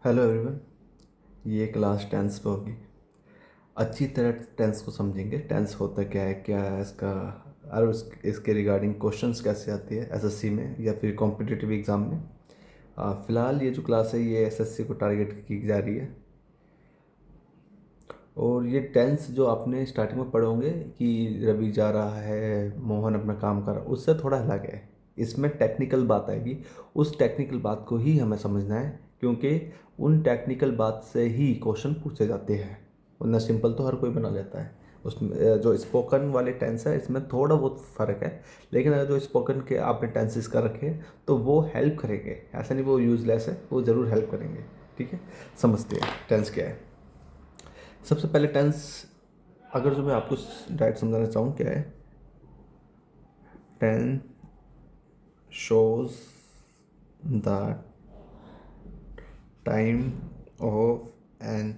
Hello everyone. ये class tense पे होगी। अच्छी तरह टेंस को समझेंगे। टेंस होता क्या है इसका, और इसके रिगार्डिंग क्वेश्चंस कैसे आती है एसएससी में या फिर कॉम्पिटिटिव एग्ज़ाम में। फ़िलहाल ये जो क्लास है ये एसएससी को टारगेट की जा रही है। और ये टेंस जो आपने स्टार्टिंग में पढ़े होंगे कि रवि जा रहा है, मोहन अपना काम कर रहा है, उससे थोड़ा अलग है। इसमें टेक्निकल बात आएगी। उस टेक्निकल बात को ही हमें समझना है, क्योंकि उन टेक्निकल बात से ही क्वेश्चन पूछे जाते हैं। वरना सिंपल तो हर कोई बना लेता है। उसमें जो स्पोकन वाले टेंस है इसमें थोड़ा बहुत फ़र्क है, लेकिन अगर जो स्पोकन के आपने टेंसेस कर रखे हैं तो वो हेल्प करेंगे। ऐसा नहीं वो यूज़लेस है, वो ज़रूर हेल्प करेंगे। ठीक है, समझते हैं टेंस क्या है। सबसे पहले टेंस, अगर जो मैं आपको डायरेक्ट समझाना चाहूँ क्या है। Tense shows the time of an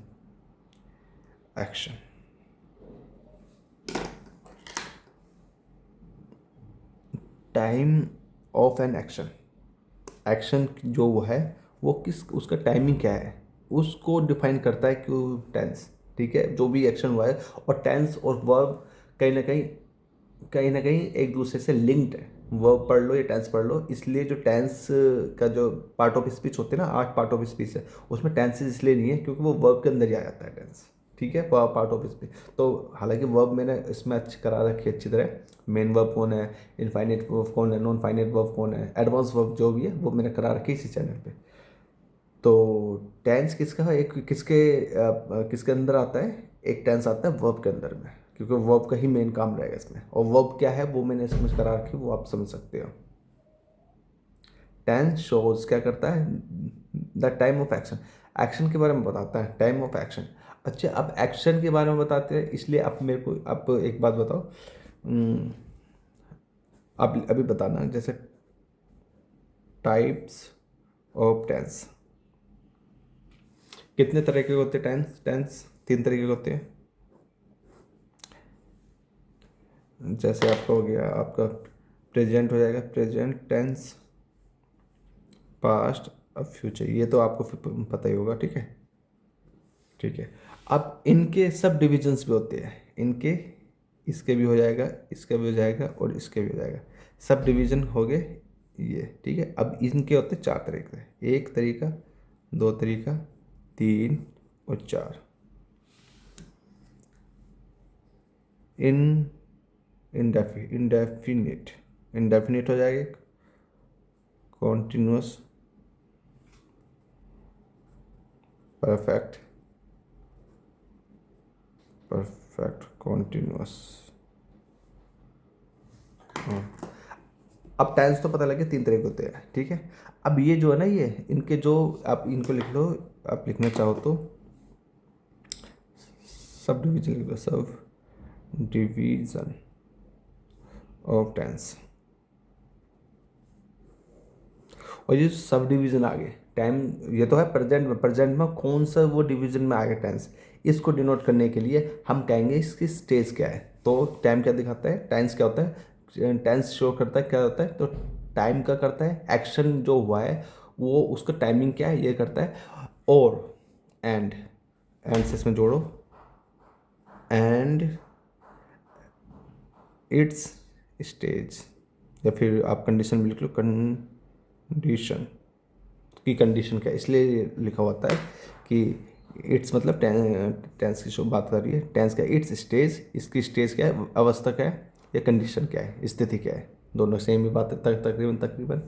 action. Time of an action, action जो वो है वो किस, उसका टाइमिंग क्या है उसको डिफाइन करता है क्यों टेंस। ठीक है, जो भी एक्शन हुआ है। और टेंस और वर्ब कहीं ना कहीं एक दूसरे से लिंक्ड है। वर्ब पढ़ लो या टेंस पढ़ लो, इसलिए जो टेंस का जो पार्ट ऑफ स्पीच होते हैं ना, 8 पार्ट ऑफ स्पीच है, उसमें टेंसेस इसलिए नहीं है क्योंकि वो वर्ब के अंदर ही आ जाता है टेंस। ठीक है, पार्ट ऑफ स्पीच। तो हालांकि वर्ब मैंने इसमें अच्छी करा रखी है अच्छी तरह। मेन वर्ब कौन है, इनफाइनेट वर्ब कौन है, नॉन फाइनेट वर्ब कौन है, एडवांस वर्ब जो भी है वो मैंने करा रखी है इसी चैनल पे। तो टेंस किसका है, एक किसके अंदर आता है, एक टेंस आता है वर्ब के अंदर में, क्योंकि वर्ब का ही मेन काम रहेगा इसमें। और वर्ब क्या है वो मैंने इसमें करा रखी, वो आप समझ सकते हो। टेंस शोज क्या करता है, the time of action, action के बारे में बताता है, टाइम ऑफ एक्शन। अच्छा, अब एक्शन के बारे में बताते हैं, इसलिए आप मेरे को आप एक बात बताओ। आप अभी बताना, जैसे टाइप्स ऑफ टेंस, कितने तरह के होते हैं टेंस। टेंस 3 तरह के होते हैं। जैसे आपका हो गया, आपका प्रेजेंट हो जाएगा, प्रेजेंट टेंस, पास्ट, अब फ्यूचर, ये तो आपको फिर पता ही होगा। ठीक है, ठीक है। अब इनके सब डिविजन्स भी होते हैं, इनके, इसके भी हो जाएगा, इसका भी हो जाएगा और इसके भी हो जाएगा। सब डिवीजन हो गए ये। ठीक है, अब इनके होते हैं 4 तरीके, एक तरीका, दो तरीका, 3 और 4। इन इंडेफिनिट, इंडेफिनिट हो जाएगा, कॉन्टिन्यूस, परफेक्ट, परफेक्ट कॉन्टिन्यूस। अब टेंस तो पता लगे 3 तरह के होते हैं। ठीक है, अब ये जो है ना, ये इनके जो, आप इनको लिख लो, आप लिखना चाहो तो सब डिवीजन लिख लो, सब डिवीजन ऑफ टेंस। और ये सब डिवीजन आ गए टाइम, ये तो है प्रेजेंट में, प्रेजेंट में कौन सा वो डिवीजन में आ गया टेंस, इसको डिनोट करने के लिए हम कहेंगे इसकी स्टेज क्या है। तो टाइम क्या दिखाता है, टेंस क्या होता है, टेंस शो करता है क्या होता है, तो टाइम का करता है, एक्शन जो हुआ है वो उसका टाइमिंग क्या है ये करता है। और एंड, एंड से इसमें जोड़ो, एंड इट्स स्टेज, या फिर आप कंडीशन में लिख लो, कंडीशन की कंडीशन क्या है, इसलिए लिखा होता है कि इट्स मतलब टेंस की जो बात कर रही है, टेंस का इट्स स्टेज, इसकी स्टेज क्या है, अवस्था क्या है, या कंडीशन क्या है, स्थिति क्या है। दोनों सेम ही बात है, तकरीबन तकरीबन।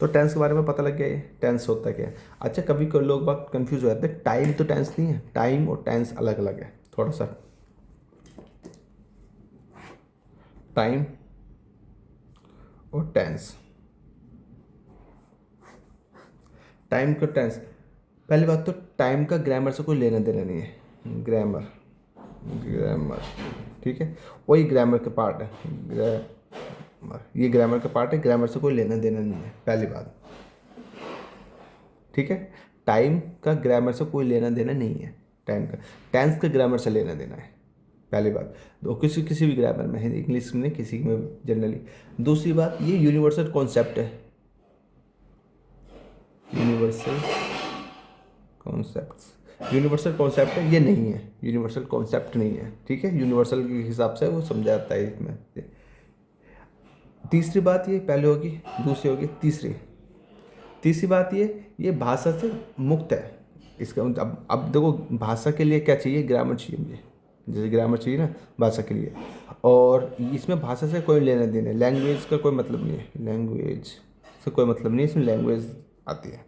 तो टेंस के बारे में पता लग गया ये टेंस होता क्या है। अच्छा, कभी कोई लोग बात कंफ्यूज हो जाते हैं, टाइम तो टेंस नहीं है, टाइम और टेंस अलग अलग है थोड़ा सा। टाइम और टेंस, टाइम का टेंस, पहली बात तो टाइम का ग्रामर से कोई लेना देना नहीं है। ग्रामर, ग्रामर, ठीक है, वही ग्रामर का पार्ट है। ग्रामर, ये ग्रामर का पार्ट है, ग्रामर से कोई लेना देना नहीं है, पहली बात। ठीक है, टाइम का ग्रामर से कोई लेना देना नहीं है, टाइम का, टेंस का ग्रामर से लेना देना है, पहली बात। तो किसी किसी भी ग्रामर में है, इंग्लिश में किसी में जनरली। दूसरी बात, ये यूनिवर्सल कॉन्सेप्ट है, यूनिवर्सल कॉन्सेप्ट, यूनिवर्सल कॉन्सेप्ट है ये नहीं है, यूनिवर्सल कॉन्सेप्ट नहीं है, ठीक है, यूनिवर्सल के हिसाब से वो समझा जाता है इसमें। तीसरी बात ये पहले होगी, दूसरी होगी, तीसरी बात ये भाषा से मुक्त है। इसका अब देखो भाषा के लिए क्या चाहिए, ग्रामर चाहिए मुझे, जैसे ग्रामर चाहिए ना भाषा के लिए, और इसमें भाषा से कोई लेना देना, लैंग्वेज का कोई मतलब नहीं है, लैंग्वेज से कोई मतलब नहीं है, इसमें लैंग्वेज आती है।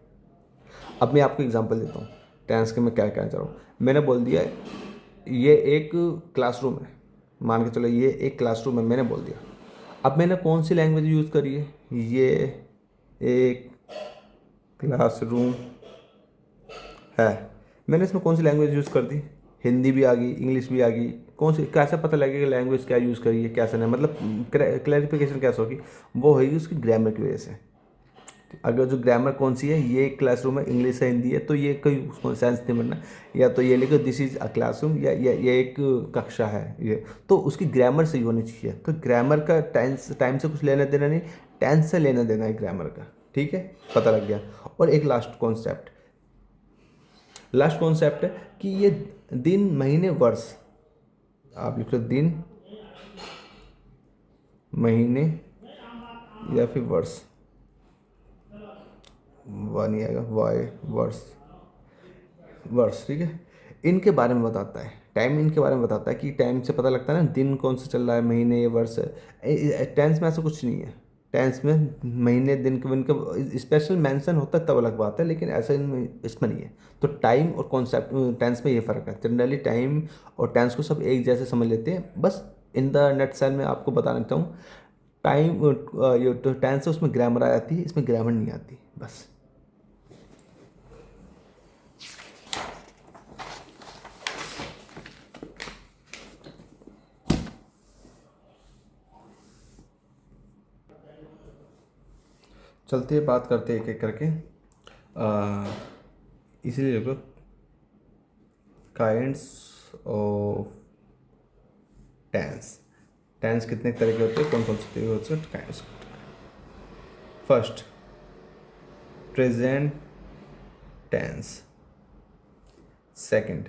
अब मैं आपको एग्जांपल देता हूँ टेंस के, मैं क्या कहना चाह रहा हूँ। मैंने बोल दिया ये एक क्लासरूम है, मान के चलो ये एक क्लासरूम है, मैंने बोल दिया। अब मैंने कौन सी लैंग्वेज यूज़ करी है, ये एक क्लासरूम है, मैंने इसमें कौन सी लैंग्वेज यूज़ कर दी, हिंदी भी आ गई, इंग्लिश भी आ गई, कौन सी, कैसे पता लगेगा लैंग्वेज क्या यूज़ करी है कैसे नहीं, मतलब क्लैरिफिकेशन कैसे होगी, वो होगी उसकी ग्रामर की वजह से। अगर जो ग्रामर कौन सी है, ये क्लासरूम है, इंग्लिश है, हिंदी है, तो ये कोई उसको सेंस नहीं बनना, या तो ये लिखो दिस इज़ अ क्लासरूम, या ये एक कक्षा है, ये तो उसकी ग्रामर सही होनी चाहिए। तो ग्रामर का टाइम से कुछ लेना देना नहीं, टेंस से लेना देना है ग्रामर का, ठीक है, पता लग गया। और एक लास्ट कॉन्सेप्ट है कि ये दिन महीने वर्ष, आप लिख लो दिन महीने या फिर वर्ष, वन नहीं आएगा, वाई वर्ष, ठीक है, इनके बारे में बताता है, टाइम इनके बारे में बताता है कि टाइम से पता लगता है ना दिन कौन सा चल रहा है, महीने वर्ष। टेंस में ऐसा कुछ नहीं है, टेंस में महीने दिन के स्पेशल मेंशन होता है तब अलग बात है, लेकिन ऐसा इसमें नहीं है। तो टाइम और कॉन्सेप्ट टेंस में ये फ़र्क है, जनरली टाइम और टेंस को सब एक जैसे समझ लेते हैं। बस इन द नेट सेल में आपको बताना चाहूँ, टाइम ये तो टेंस है उसमें ग्रामर आ जाती है, इसमें ग्रामर नहीं आती, बस। चलते हैं बात करते हैं एक एक करके, इसीलिए देखो काइंड्स ऑफ टेंस कितने तरह के होते हैं, कौन कौन से तरह के होते हैं kinds. First present tense, second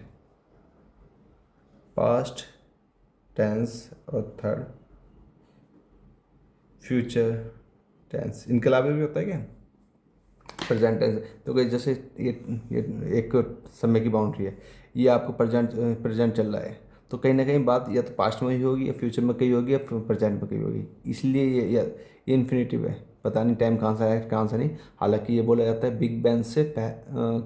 past tense, और थर्ड फ्यूचर टेंस। इनके अलावा भी होता है क्या, प्रेजेंट टेंस, तो कि जैसे ये एक समय की बाउंड्री है, ये आपको प्रेजेंट चल रहा है, तो कहीं ना कहीं बात या तो पास्ट में ही होगी, या फ्यूचर में कहीं होगी, या प्रेजेंट में कहीं होगी, इसलिए ये इन्फिनेटिव है। पता नहीं टाइम कहाँ से आया कहाँ से नहीं, हालांकि ये बोला जाता है बिग बैंग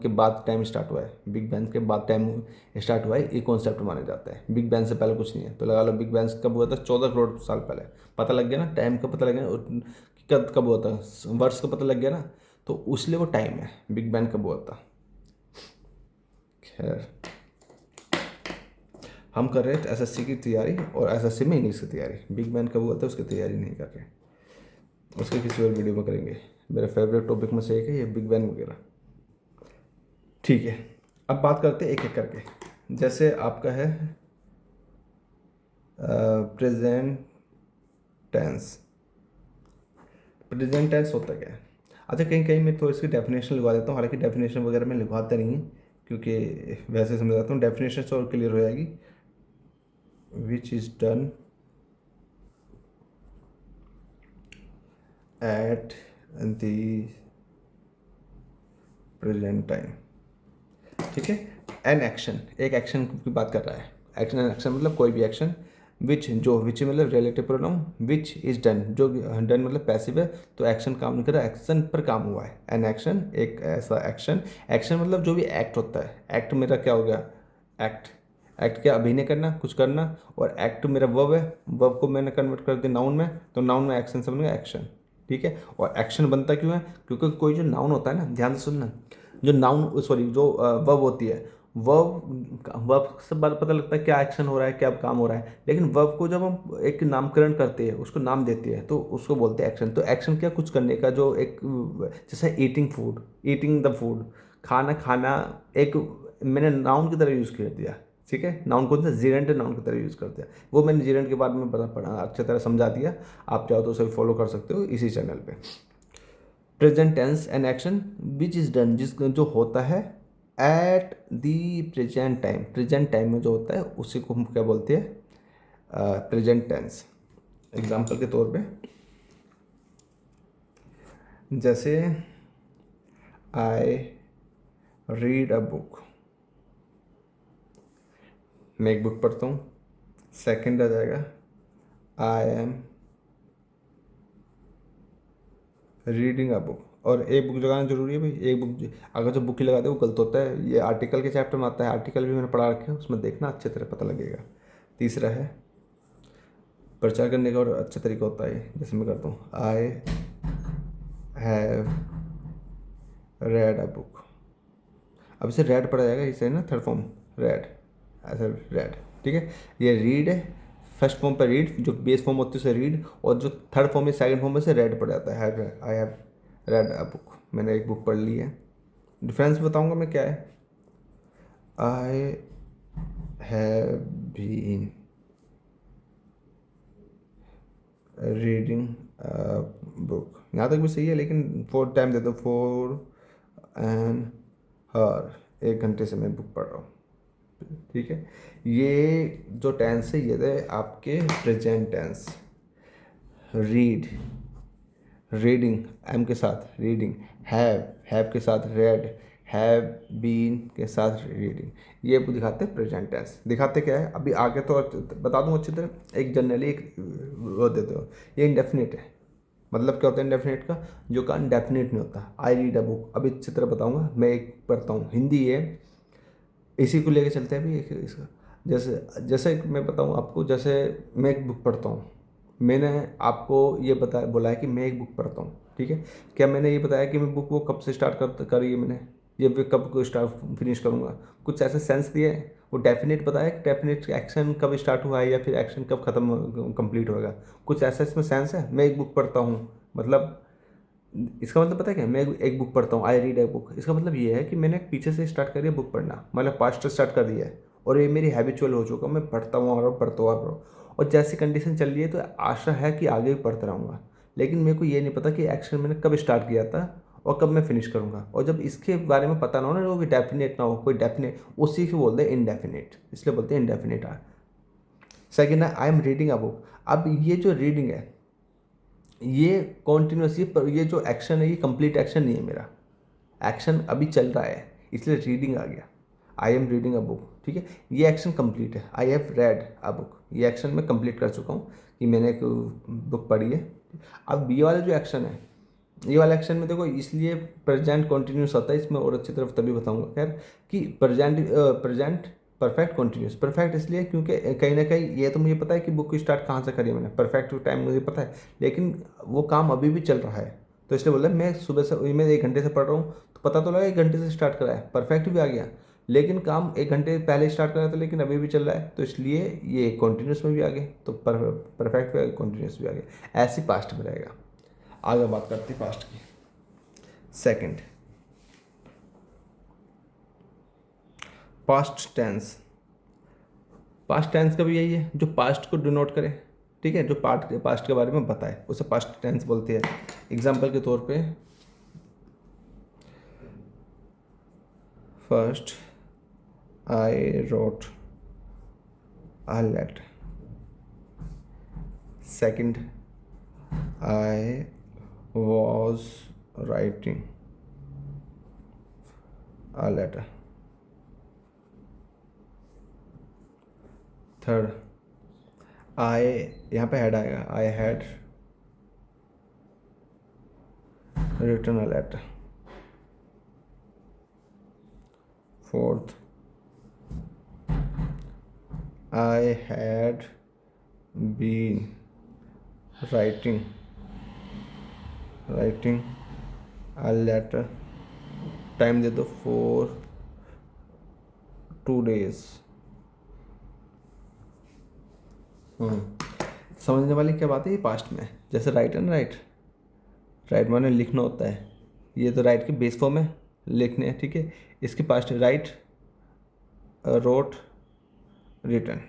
के बाद टाइम स्टार्ट हुआ है, बिग बैंग के बाद टाइम स्टार्ट हुआ है, ये कॉन्सेप्ट माना जाता है। बिग बैंग से पहले कुछ नहीं है, तो लगा लो बिग बैंग कब हुआ था, 14 करोड़ साल पहले। पता लग गया ना, टाइम का पता लग गया, और कब कब हुआ था, वर्ष का पता लग गया ना, तो उसलिए वो टाइम है, बिग बैंग कब हुआ था। खैर, हम कर रहे थे एसएससी की तैयारी, और एसएससी में इंग्लिश की तैयारी, बिग बैंग कब हुआ था उसकी तैयारी नहीं कर रहे, उसके किसी और वीडियो में करेंगे। मेरा फेवरेट टॉपिक में से एक है ये बिग बैंग वगैरह, ठीक है। अब बात करते हैं एक एक करके, जैसे आपका है प्रेजेंट टेंस। प्रेजेंट टेंस होता क्या है, अच्छा कहीं कहीं मैं तो इसकी डेफिनेशन लिखवा देता हूँ, हालांकि डेफिनेशन वगैरह मैं लिखवाता नहीं है, क्योंकि वैसे समझ जाता हूँ, डेफिनेशन से और क्लियर हो जाएगी। विच is done at the present time, ठीक है। एन एक्शन, एक एक्शन की बात कर रहा है, एक्शन एन एक्शन मतलब कोई भी एक्शन, विच मतलब relative pronoun, which is done, जो डन मतलब पैसिव है, तो एक्शन काम नहीं कर रहा, एक्शन पर काम हुआ है। एन एक्शन एक ऐसा एक्शन, एक्शन मतलब जो भी एक्ट होता है, एक्ट मेरा क्या हो गया, एक्ट, एक्ट क्या अभिनय करना, कुछ करना, और एक्ट मेरा वर्ब है, वर्ब को मैंने कन्वर्ट कर दिया नाउन में, तो नाउन में एक्शन से बनेगा एक्शन, ठीक है। और एक्शन बनता क्यों है, क्योंकि कोई जो नाउन होता है ना, ध्यान से सुनना, जो नाउन सॉरी जो वर्ब होती है, वर्ब से पता लगता है क्या एक्शन हो रहा है, क्या काम हो रहा है, लेकिन वर्ब को जब हम एक नामकरण करते हैं, उसको नाम देते हैं, तो उसको बोलते हैं एक्शन। तो एक्शन क्या, कुछ करने का, जो एक जैसे eating food, eating the food, खाना खाना, एक मैंने नाउन की तरह यूज़ कर दिया, ठीक है। नाउन कौन सा, जीरेंट नाउन की तरह यूज़ कर दिया, वो मैंने जीरेंट के बारे में पढ़ा अच्छी तरह समझा दिया, आप चाहो तो उसे फॉलो कर सकते हो इसी चैनल पे। Present tense and action which is done, जिस जो होता है एट दी प्रेजेंट टाइम में जो होता है उसी को हम क्या बोलते हैं, प्रेजेंट टेंस। एग्जाम्पल के तौर पे जैसे आई रीड अ बुक, मैं एक बुक पढ़ता हूँ। सेकंड आ जाएगा आई एम रीडिंग अ बुक, और एक बुक लगाना जरूरी है भाई। एक बुक अगर जो बुक ही लगा दे वो गलत होता है। ये आर्टिकल के चैप्टर में आता है, आर्टिकल भी मैंने पढ़ा रखे हैं, उसमें देखना अच्छे तरह पता लगेगा। तीसरा है प्रचार करने का और अच्छा तरीका होता है, जैसे मैं करता हूँ I have read a book. अब इसे रेड पढ़ा जाएगा, इसे ना थर्ड फॉर्म रेड, ऐसा रेड, ठीक है। ये रीड है, फर्स्ट फॉर्म पर रीड, जो बेस फॉर्म होती है उसे रीड, और जो थर्ड फॉर्म है सेकंड फॉर्म में से रेड पढ़ जाता है। I have read a book, मैंने एक बुक पढ़ ली है। डिफरेंस बताऊंगा मैं क्या है। I have been reading book, यहाँ तक भी सही है, लेकिन फोर टाइम दे दो, फोर एंड हर, 1 घंटे से मैं बुक पढ़ रहा हूँ, ठीक है। ये जो टेंस है ये है आपके present tense. Read, reading am के साथ रीडिंग, हैव के साथ रेड, हैव बीन के साथ रीडिंग। ये दिखाते हैं प्रेजेंट टेंस। दिखाते क्या है अभी आगे तो बता दूँ अच्छी तरह। एक जनरली एक वो देते हो, ये इंडेफिनिट है। मतलब क्या होता है इंडेफिनिट का, जो का इंडेफिनिट नहीं होता। आई रीड अ बुक, अभी अच्छी तरह बताऊंगा। मैं एक पढ़ता हूँ, हिंदी है, इसी को लेके चलते हैं अभी एक इसका। जैसे जैसे मैं बताऊँ आपको, जैसे मैं एक बुक पढ़ता हूँ, मैंने आपको ये बताया बोला है कि मैं एक बुक पढ़ता हूँ, ठीक है। क्या मैंने ये बताया कि मैं बुक वो कब से स्टार्ट करी है मैंने, ये भी कब को स्टार्ट फिनिश करूँगा? कुछ ऐसे सेंस दिए हैं। वो डेफिनेट बताया कि डेफिनेट एक्शन कब स्टार्ट हुआ है या फिर एक्शन कब खत्म कंप्लीट होगा। कुछ ऐसा इसमें सेंस है। मैं एक बुक पढ़ता हूँ, मतलब इसका मतलब पता है क्या, मैं एक बुक पढ़ता हूँ, आई रीड ए बुक, इसका मतलब ये है कि मैंने पीछे से स्टार्ट करी है बुक पढ़ना, मतलब पास्ट से स्टार्ट कर दिया है, और ये मेरी हैबिचुअल हो चुका, मैं पढ़ता हूँ और पढ़ता हूँ और और जैसी कंडीशन चल रही है तो आशा है कि आगे भी पढ़ता रहूँगा। लेकिन मेरे को ये नहीं पता कि एक्शन मैंने कब स्टार्ट किया था और कब मैं फिनिश करूँगा। और जब इसके बारे में पता ना हो ना, वो डेफिनेट ना हो, कोई डेफिनेट, उसी को बोलते हैं इनडेफिनेट, इसलिए बोलते हैं इनडेफिनेट। सेकेंड है आई एम रीडिंग अ बुक। अब ये जो रीडिंग है ये कॉन्टिन्यूस, ये जो एक्शन है ये कंप्लीट एक्शन नहीं है मेरा, एक्शन अभी चल रहा है, इसलिए रीडिंग आ गया। आई एम रीडिंग अ बुक, ठीक है, ये एक्शन कंप्लीट है। I have read a book, ये एक्शन मैं कंप्लीट कर चुका हूँ कि मैंने एक बुक पढ़ी है। अब ये वाला जो एक्शन है, ये वाला एक्शन में देखो, इसलिए प्रेजेंट कॉन्टिन्यूस आता है इसमें, और अच्छी तरफ तभी बताऊंगा खैर कि प्रेजेंट परफेक्ट कॉन्टिन्यूस। परफेक्ट इसलिए क्योंकि कहीं ना कहीं ये तो मुझे पता है कि बुक स्टार्ट कहाँ से करी है मैंने, परफेक्ट टाइम मुझे पता है, लेकिन वो काम अभी भी चल रहा है। तो इसलिए बोला मैं सुबह से, मैं 1 घंटे से पढ़ रहा हूँ तो पता तो लगा 1 घंटे से स्टार्ट करा है, परफेक्ट भी आ गया। लेकिन काम 1 घंटे पहले स्टार्ट करा था लेकिन अभी भी चल रहा है, तो इसलिए ये कॉन्टिन्यूस में भी आ गया, तो परफेक्ट भी आ गया, कॉन्टिन्यूस भी आ गया। ऐसी पास्ट में रहेगा। आगे बात करते हैं पास्ट की। Second, past tense. Past tense का भी यही है, जो पास्ट को डिनोट करे, ठीक है, जो पास्ट के बारे में बताए उसे पास्ट टेंस बोलते हैं। एग्जाम्पल के तौर पे first I wrote a letter, second I was writing a letter, third I, यहाँ पे हैड आएगा, I had written a letter, fourth I had been writing a letter, time दे दो 2 days। समझने वाली क्या बात है, ये पास्ट में है। जैसे राइट एंड राइट, राइट माने लिखना होता है, ये तो राइट के बेस फॉर्म है, लिखने हैं, ठीक है। इसके past write, wrote, written.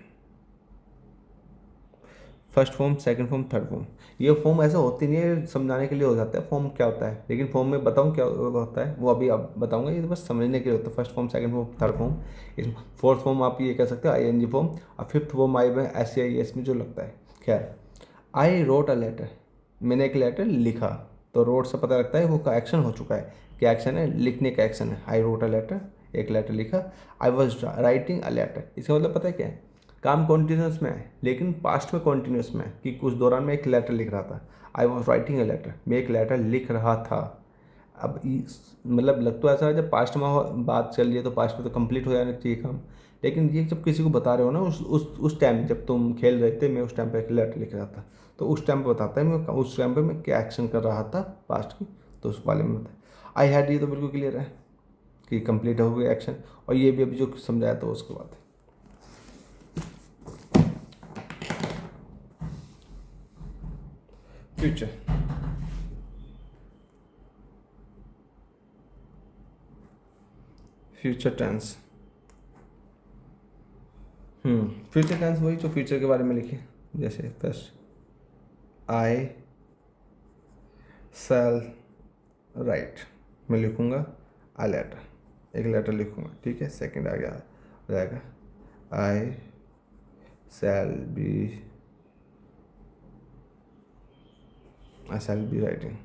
First form, second form, third form. ये फॉर्म ऐसा होती नहीं है, समझाने के लिए हो जाता है फॉर्म क्या होता है, लेकिन फॉर्म में बताऊँ क्या होता है वो अभी आप बताऊँगा। ये तो बस समझने के लिए होता है, first form, second form, third form. इसमें फोर्थ फॉर्म आप ये कह सकते हो ING फॉर्म, और फिफ्थ फॉर्म आई में SCIS में जो लगता है। खैर, आई रोट अ लेटर, मैंने एक लेटर लिखा, तो रोट से पता लगता है वो का एक्शन हो चुका है। क्या एक्शन है? लिखने का एक्शन है। आई रोट अ लेटर, एक लेटर लिखा। I was writing a letter, इसका मतलब पता है क्या है? काम कॉन्टिन्यूस में है, लेकिन पास्ट में कॉन्टिन्यूस में है कि कुछ दौरान में एक लेटर लिख रहा था। I was writing a letter, मैं एक लेटर लिख रहा था। अब मतलब लग तो ऐसा है, जब पास्ट में बात चल रही है तो पास्ट में तो कंप्लीट हो जाना चाहिए काम, लेकिन ये जब किसी को बता रहे हो ना, उस टाइम जब तुम खेल रहे थे, मैं उस टाइम पे एक लेटर लिख रहा था, तो उस टाइम पे बताता है मैं उस टाइम पे मैं क्या एक्शन कर रहा था पास्ट की, तो उस वाले में बताया। आई हैड, ये तो बिल्कुल क्लियर है कि कंप्लीट हो गया एक्शन, और ये भी अभी जो समझाया तो उसके बाद future. Future tense, future tense वही जो फ्यूचर के बारे में लिखे, जैसे फर्स्ट आई सेल राइट, मैं लिखूँगा आ लेटर, एक लेटर लिखूँगा, ठीक है। सेकंड आ गया, हो जाएगा I shall be, I shall be writing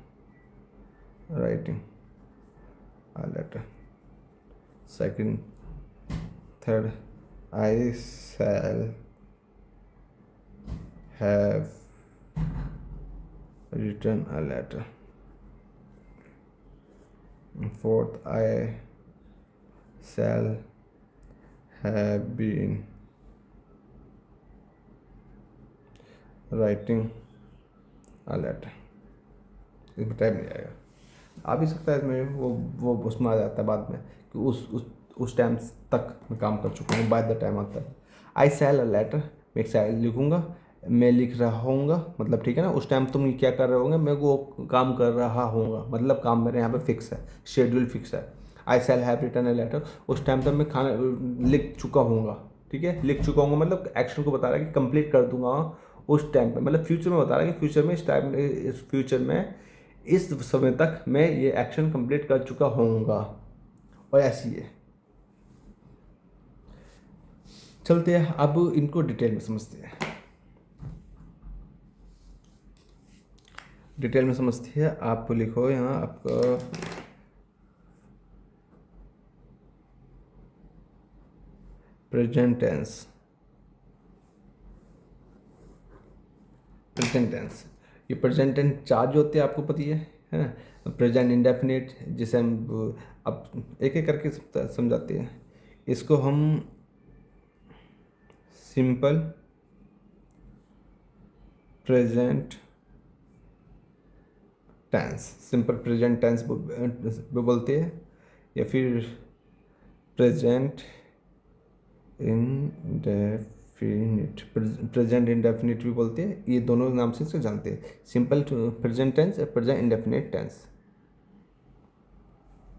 a letter. Second, third, I shall have written a letter. Fourth, I shall have been writing a letter. इसमें टाइम नहीं आएगा, आ भी सकता है इसमें, वो उसमें आ जाता है बाद में कि उस टाइम तक मैं काम कर चुका हूँ, बाय द टाइम आता है। आई सेल अ लेटर, मैं एक सेल लिखूँगा, मैं लिख रहा होऊंगा, मतलब ठीक है ना, उस टाइम तुम क्या कर रहे होंगे, मैं वो काम कर रहा होऊंगा, मतलब काम मेरे यहाँ पे फिक्स है, शेड्यूल फिक्स है। I shall have written a letter, उस टाइम तक मैं खाना लिख चुका होऊंगा, ठीक है, लिख चुका होऊंगा, मतलब एक्शन को बता रहा है कि कंप्लीट कर दूंगा उस टाइम पे, मतलब फ्यूचर में बता रहा है कि फ्यूचर में इस फ्यूचर में इस समय तक मैं ये एक्शन कंप्लीट कर चुका होऊंगा, और ऐसी है। चलते हैं अब इनको डिटेल में समझते हैं, डिटेल में समझते हैं। आप लिखो यहाँ आपका प्रेजेंट टेंस, प्रेजेंट टेंस, ये प्रेजेंट टेंस चार जो होते हैं आपको पता ही है ना। प्रेजेंट इंडेफिनिट, जिसे हम अब एक एक करके समझाते हैं, इसको हम simple present tense, simple present tense बोलते हैं, या फिर प्रेजेंट इंडेफिनिट, प्रेजेंट इंडेफिनिट भी बोलते हैं, ये दोनों नाम से इसे जानते हैं, सिंपल प्रेजेंट टेंस या प्रेजेंट इंडेफिनिट टेंस,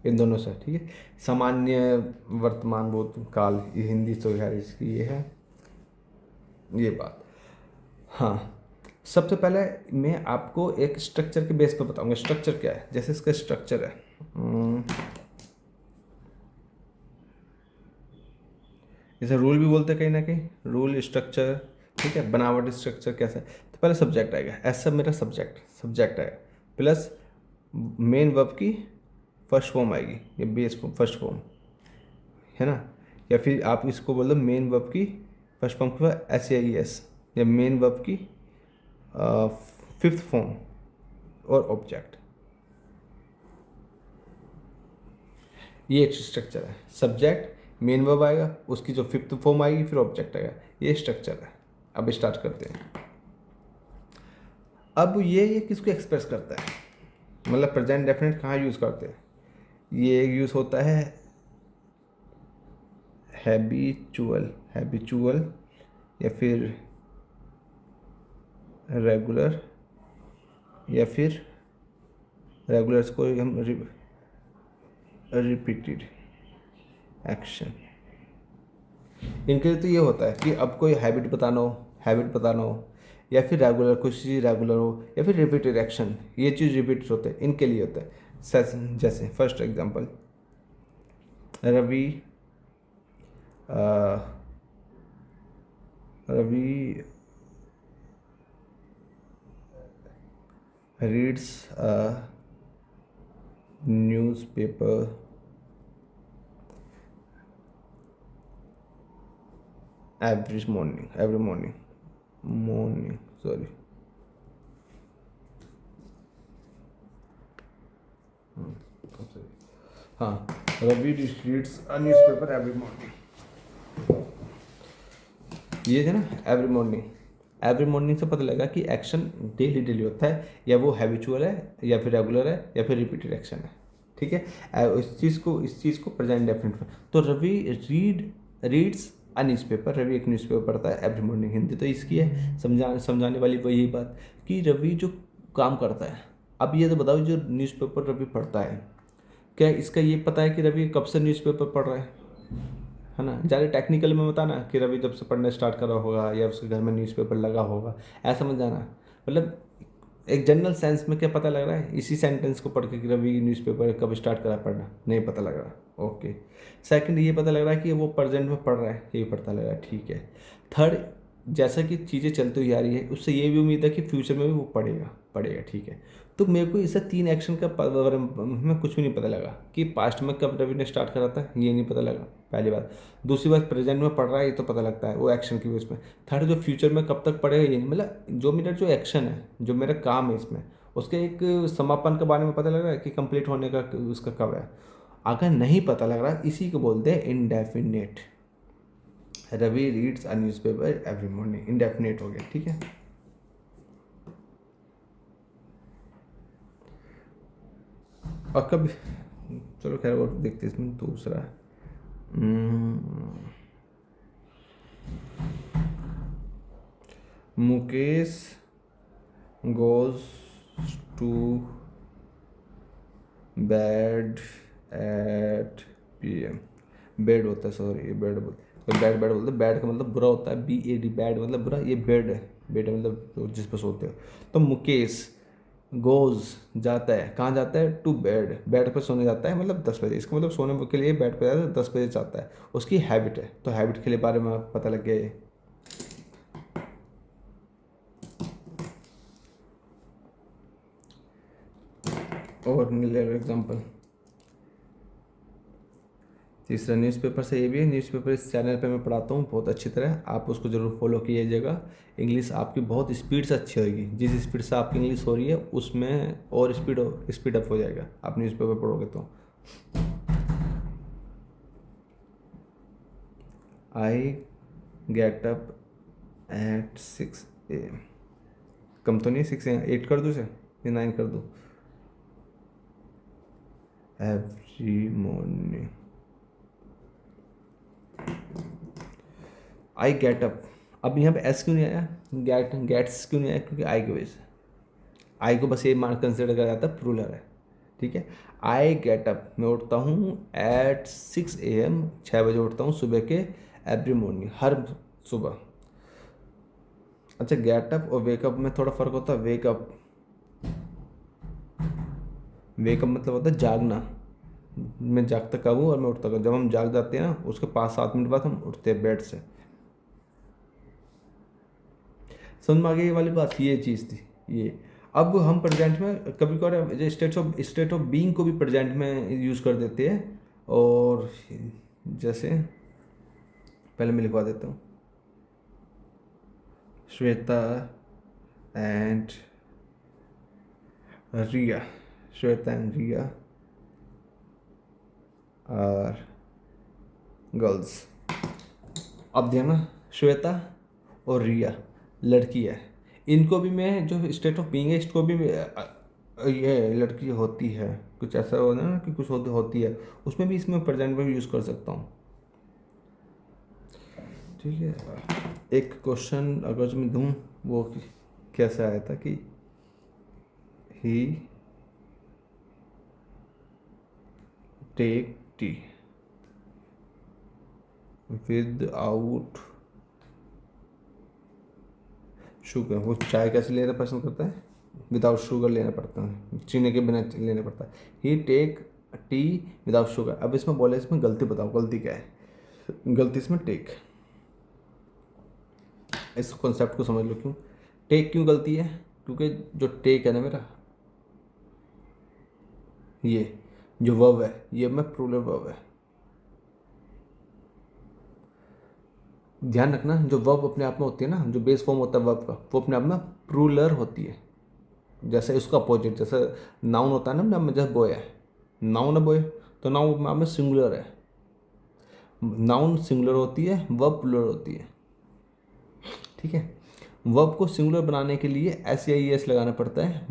इन दोनों से, ठीक है। सामान्य वर्तमान भूतकाल, ये हिंदी तो यार इसकी ये है ये बात। हाँ, सबसे पहले मैं आपको एक स्ट्रक्चर के बेस पर बताऊंगा, स्ट्रक्चर क्या है। जैसे इसका स्ट्रक्चर है, इसे रूल भी बोलते हैं कहीं ना कहीं, रूल स्ट्रक्चर, ठीक है। बनावट स्ट्रक्चर कैसा है, तो पहले सब्जेक्ट आएगा, ऐसा मेरा सब्जेक्ट आएगा, प्लस मेन वर्ब की फर्स्ट फॉर्म आएगी, ये बेस फॉर्म फर्स्ट फॉर्म है ना, या फिर आप इसको बोल दो मेन वर्ब की फर्स्ट फॉर्म के बाद SAES, या मेन वर्ब की फिफ्थ फॉर्म और ऑब्जेक्ट। ये एक स्ट्रक्चर है, सब्जेक्ट मेन वर्ब आएगा, उसकी जो फिफ्थ फॉर्म आएगी, फिर ऑब्जेक्ट आएगा, ये स्ट्रक्चर है। अब स्टार्ट करते हैं। अब ये किसको एक्सप्रेस करता है, मतलब प्रेजेंट डेफिनेट कहाँ यूज़ करते हैं, ये यूज़ होता है हैबिचुअल या फिर रेगुलर, या फिर रेगुलर्स को हम रिपीटेड एक्शन। इनके लिए तो ये होता है कि अब कोई हैबिट बताना हो, या फिर रेगुलर, कुछ चीज़ रेगुलर हो, या फिर रिपीटेड एक्शन, ये चीज़ रिपीट होते हैं, इनके लिए होता है। जैसे first example, Ravi Ravi reads newspaper every morning sorry, हाँ, Ravi reads a newspaper every morning, ये है ना, एवरी मॉर्निंग से पता लगा कि एक्शन डेली डेली होता है, या वो हैबिचुअल है, या फिर रेगुलर है, या फिर रिपीटेड एक्शन है। ठीक है, इस चीज़ को प्रेजेंट डेफिनेट में, तो Ravi reads a newspaper, Ravi एक न्यूज़पेपर पढ़ता है एवरी मॉर्निंग। हिंदी तो इसकी है, समझाने वाली वही बात कि रवि जो काम करता है। अब ये तो बताओ, जो न्यूज़पेपर रवि पढ़ता है, क्या इसका ये पता है कि रवि कब से न्यूज़पेपर पढ़ रहा है ना? ज़्यादा टेक्निकल में बताना कि रवि जब से पढ़ना स्टार्ट करा होगा, या उसके घर में न्यूज़पेपर लगा होगा, ऐसा मत जाना। मतलब एक जनरल सेंस में क्या पता लग रहा है इसी सेंटेंस को पढ़ के कि रवि न्यूज़पेपर कब स्टार्ट करा पढ़ना, नहीं पता लग रहा। ओके, सेकंड ये पता लग रहा है कि वो प्रेजेंट में पढ़ रहा है, ये पता लग रहा है, ठीक है। थर्ड, जैसा कि चीज़ें चलती हुई आ रही है, उससे ये भी उम्मीद है कि फ्यूचर में भी वो पढ़ेगा पढ़ेगा, ठीक है। तो मेरे को इससे 3 एक्शन का बारे में कुछ भी नहीं पता लगा कि पास्ट में कब रवि ने स्टार्ट करा था, ये नहीं पता लगा, पहली बात। दूसरी बात, प्रेजेंट में पढ़ रहा है, ये तो पता लगता है वो एक्शन की बेस में। थर्ड, जो फ्यूचर में कब तक पढ़ेगा, ये नहीं, मतलब जो मेरा जो एक्शन है, जो मेरा काम है इसमें, उसके एक समापन के बारे में पता लग रहा है कि कंप्लीट होने का उसका कब है। अगर नहीं पता लग रहा, इसी को बोलते हैं indefinite. Ravi reads a newspaper every morning, indefinite हो गया, ठीक है। और कब, चलो खैर और देखते हैं इसमें दूसरा। Mukesh goes to bed at PM, bed होता है, सॉरी, ये बेड बोलते, तो बेड बोलते, बेड का मतलब बुरा होता है, BAD, बैड मतलब बुरा, ये बेड है, बेड मतलब जिस पर सोते हो। तो मुकेश गोज जाता है, कहाँ जाता है, टू बेड, बेड पर सोने जाता है, मतलब 10 बजे, इसका मतलब सोने के लिए बेड पर जाता है, 10 बजे जाता है, उसकी हैबिट है, तो हैबिट के लिए बारे में पता लग गया ये। और मिले एग्जाम्पल, तीसरा न्यूज़पेपर से ये भी है, न्यूज़पेपर इस चैनल पे मैं पढ़ाता हूँ बहुत अच्छी तरह, आप उसको ज़रूर फॉलो कीजिएगा। इंग्लिश आपकी बहुत स्पीड से अच्छी होगी, जिस स्पीड से आपकी इंग्लिश हो रही है उसमें और स्पीड अप हो जाएगा आप न्यूज़पेपर पढ़ोगे तो। I get up at 6 AM, कम तो नहीं, 6 AM, 8 कर दूँ से, या 9 कर दूँ, every morning I get up. अब यहाँ पे एस क्यों नहीं आया, गेट्स क्यों नहीं आया, क्योंकि आई की वजह से, आई को बस ये मान कंसिडर करा जाता है, प्लूरल है, ठीक है। आई गेट अप, मैं उठता हूँ एट 6 AM, 6 बजे उठता हूँ सुबह के, एवरी मॉर्निंग, हर सुबह। अच्छा, गेट अप और वेकअप में थोड़ा फ़र्क होता है। वेकअप वेकअप मतलब होता है जागना, मैं जागता कब हूँ और मैं उठता कब, जब हम जाग जाते हैं ना, उसके 5-7 मिनट बाद हम उठते हैं बेड से। समझ में आ गई ये वाली बात, ये चीज़ थी ये। अब हम प्रेजेंट में कभी कभार स्टेट ऑफ बीइंग को भी प्रेजेंट में यूज़ कर देते हैं। और जैसे पहले मैं लिखवा देता हूँ, Shweta and Riya, Shweta and Riya are girls. अब ध्यान, श्वेता और रिया लड़की है, इनको भी मैं जो स्टेट ऑफ बीइंग है, इसको भी ये लड़की होती है, कुछ ऐसा हो ना कि कुछ होती है, उसमें भी इसमें प्रेजेंट में भी यूज़ कर सकता हूँ, ठीक है। एक क्वेश्चन अगर जो मैं दूँ, वो कैसे आया था कि he take tea without sugar, वो चाय कैसे लेना पसंद करता है? विदाउट शुगर लेना पड़ता है, चीनी के बिना लेना पड़ता है। ही टेक टी विदाउट शुगर। अब इसमें बोले, इसमें गलती बताओ, गलती क्या है? गलती इसमें टेक, इस कॉन्सेप्ट को समझ लो। क्यों टेक, क्यों गलती है? क्योंकि जो टेक है ना मेरा, ये जो वर्ब है, ये मैं प्लूरल वर्ब है। ध्यान रखना, जो वर्ब अपने आप में होती है ना, जो बेस फॉर्म होता है वर्ब का, वो अपने आप में प्लूरल होती है। जैसे उसका अपोजिट, जैसे नाउन होता है ना, जैसे बॉय है, नाउन है बॉय, तो नाउन अपने आप में सिंगुलर है। नाउन सिंगुलर होती है, वर्ब प्लूरल होती है। ठीक है, वर्ब को सिंगुलर बनाने के लिए एस या ई एस लगाना पड़ता है।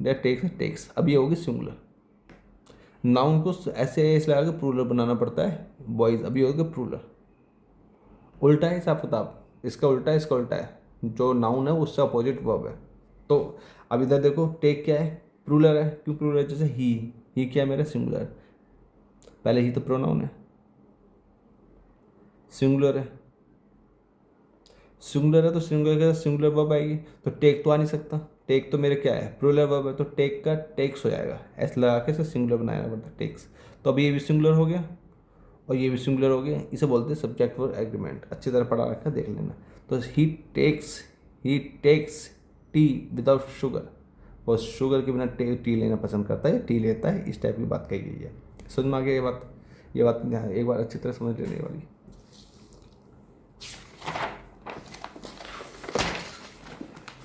दैट टेक्स टेक्स, अब ये होगी सिंगुलर। नाउन को एस या ई एस लगा के प्लूरल बनाना पड़ता है, बॉयज, अभी होगा प्लूरल। उल्टा है हिसाब किताब, इसका उल्टा है, इसका उल्टा है। जो नाउन है उससे अपोजिट वर्ब है। तो अब इधर देखो, टेक क्या है? प्लूरल है। क्यों प्लूरल है? जैसे ही क्या है मेरा? सिंगुलर। पहले ही तो प्रोनाउन है, सिंगुलर है। सिंगुलर है तो सिंगुलर के साथ सिंगुलर वर्ब आएगी, तो टेक तो आ नहीं सकता। टेक तो मेरे क्या है? प्लूरल वर्ब है, तो टेक का टेक्स हो जाएगा, एस लगा के से सिंगुलर बनाना पड़ता है, टेक्स। तो अब ये भी सिंगुलर हो गया और ये भी सिंगुलर हो गया। इसे बोलते हैं सब्जेक्ट वर्ब एग्रीमेंट। अच्छी तरह पढ़ा रखा, देख लेना। तो ही टेक्स टी विदाउट शुगर। वो शुगर के बिना टी लेना पसंद करता है, टी लेता है, इस टाइप की बात कही गई है। समझ में आ गया ये बात? ये बात एक बार अच्छी तरह समझ लेने वाली।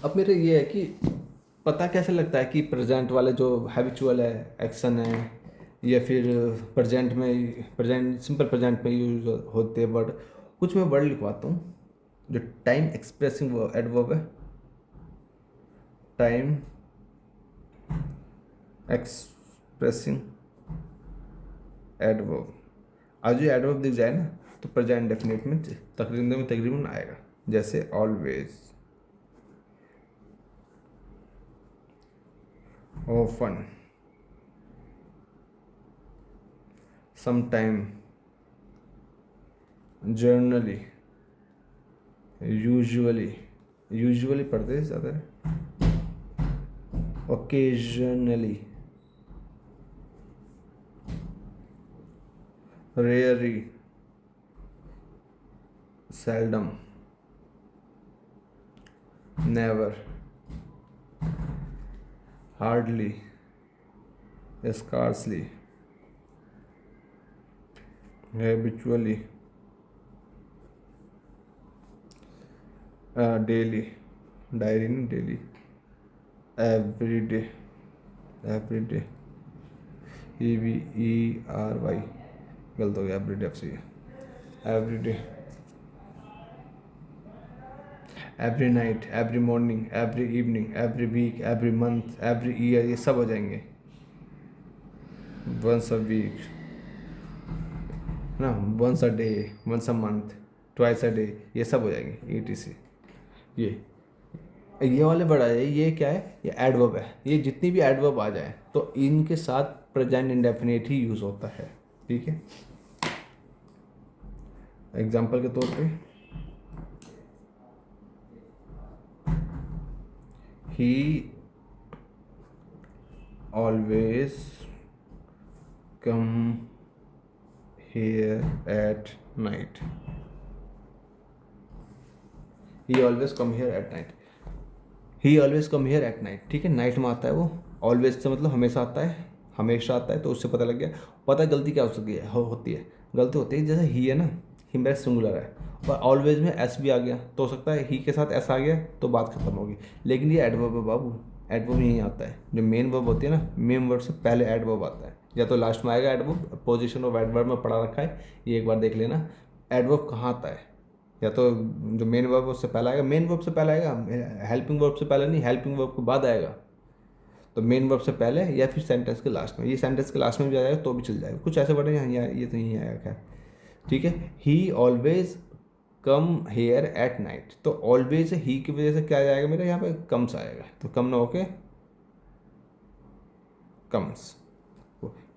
अब मेरे ये है कि पता कैसे लगता है कि प्रेजेंट वाले जो हैबिचुअल है, एक्शन है, या फिर प्रेजेंट में, प्रेजेंट सिंपल प्रेजेंट में यूज होते हैं वर्ड। कुछ मैं वर्ड लिखवाता हूँ। जो टाइम एक्सप्रेसिंग एडवर्ब है, टाइम एक्सप्रेसिंग एडवर्ब, आज जो एडवर्ब दिख जाए ना, तो प्रेजेंट डेफिनेट में तकरीबन आएगा। जैसे always, often, sometime, generally, usually पढ़ते हैं ज़्यादा, occasionally, rarely, seldom, never, hardly, scarcely, habitually, daily, diary नहीं, डेली, every day, EVERY, गलत हो गया, एवरीडे से, everyday, every night, every morning, every evening, every week, every month, every year, ये सब हो जाएंगे। वंस अ वीक ना, once a day, once a month, twice a day, ये सब हो जाएंगे। ETC, ये वाले वर्ड आ जाए, ये क्या है? ये एडवर्ब है। ये जितनी भी एडवर्ब आ जाए तो इनके साथ प्रेजेंट इंडेफिनिट ही यूज़ होता है। ठीक है, एग्जाम्पल के तौर पे, ही always come here at night, he always come here at night, he always come here at night। ठीक है, नाइट में आता है वो, ऑलवेज से मतलब हमेशा आता है, हमेशा आता है, तो उससे पता लग गया। पता है गलती क्या हो सकती है, होती है, गलती होती है। जैसे ही है ना, ही मेरा सिंगुलर है, और ऑलवेज में एस भी आ गया, तो हो सकता है ही के साथ एस आ गया तो बात खत्म होगी। लेकिन ये एडवर्ब है बाबू, एडवर्ब यहीं आता है। जो मेन वर्ब होती है ना, मेन वर्ब से पहले एडवर्ब आता है, या तो लास्ट में आएगा एडवर्ब। पोजीशन ऑफ एडवर्ब में पढ़ा रखा है, ये एक बार देख लेना। एडवर्ब कहाँ आता है? या तो जो मेन वर्ब उससे पहले आएगा, मेन वर्ब से पहले आएगा, हेल्पिंग वर्ब से पहले नहीं, हेल्पिंग वर्ब के बाद आएगा। तो मेन वर्ब से पहले, या फिर सेंटेंस के लास्ट में। ये सेंटेंस के लास्ट में भी आ जाएगा तो भी चल जाएगा। कुछ ऐसे वर्ड हैं यहाँ, ये तो नहीं आएगा, खैर ठीक है। ही always come here at night, तो ऑलवेज ही की वजह से क्या आ जाएगा मेरा यहाँ पे? कम्स आएगा, तो कम ना होके comes.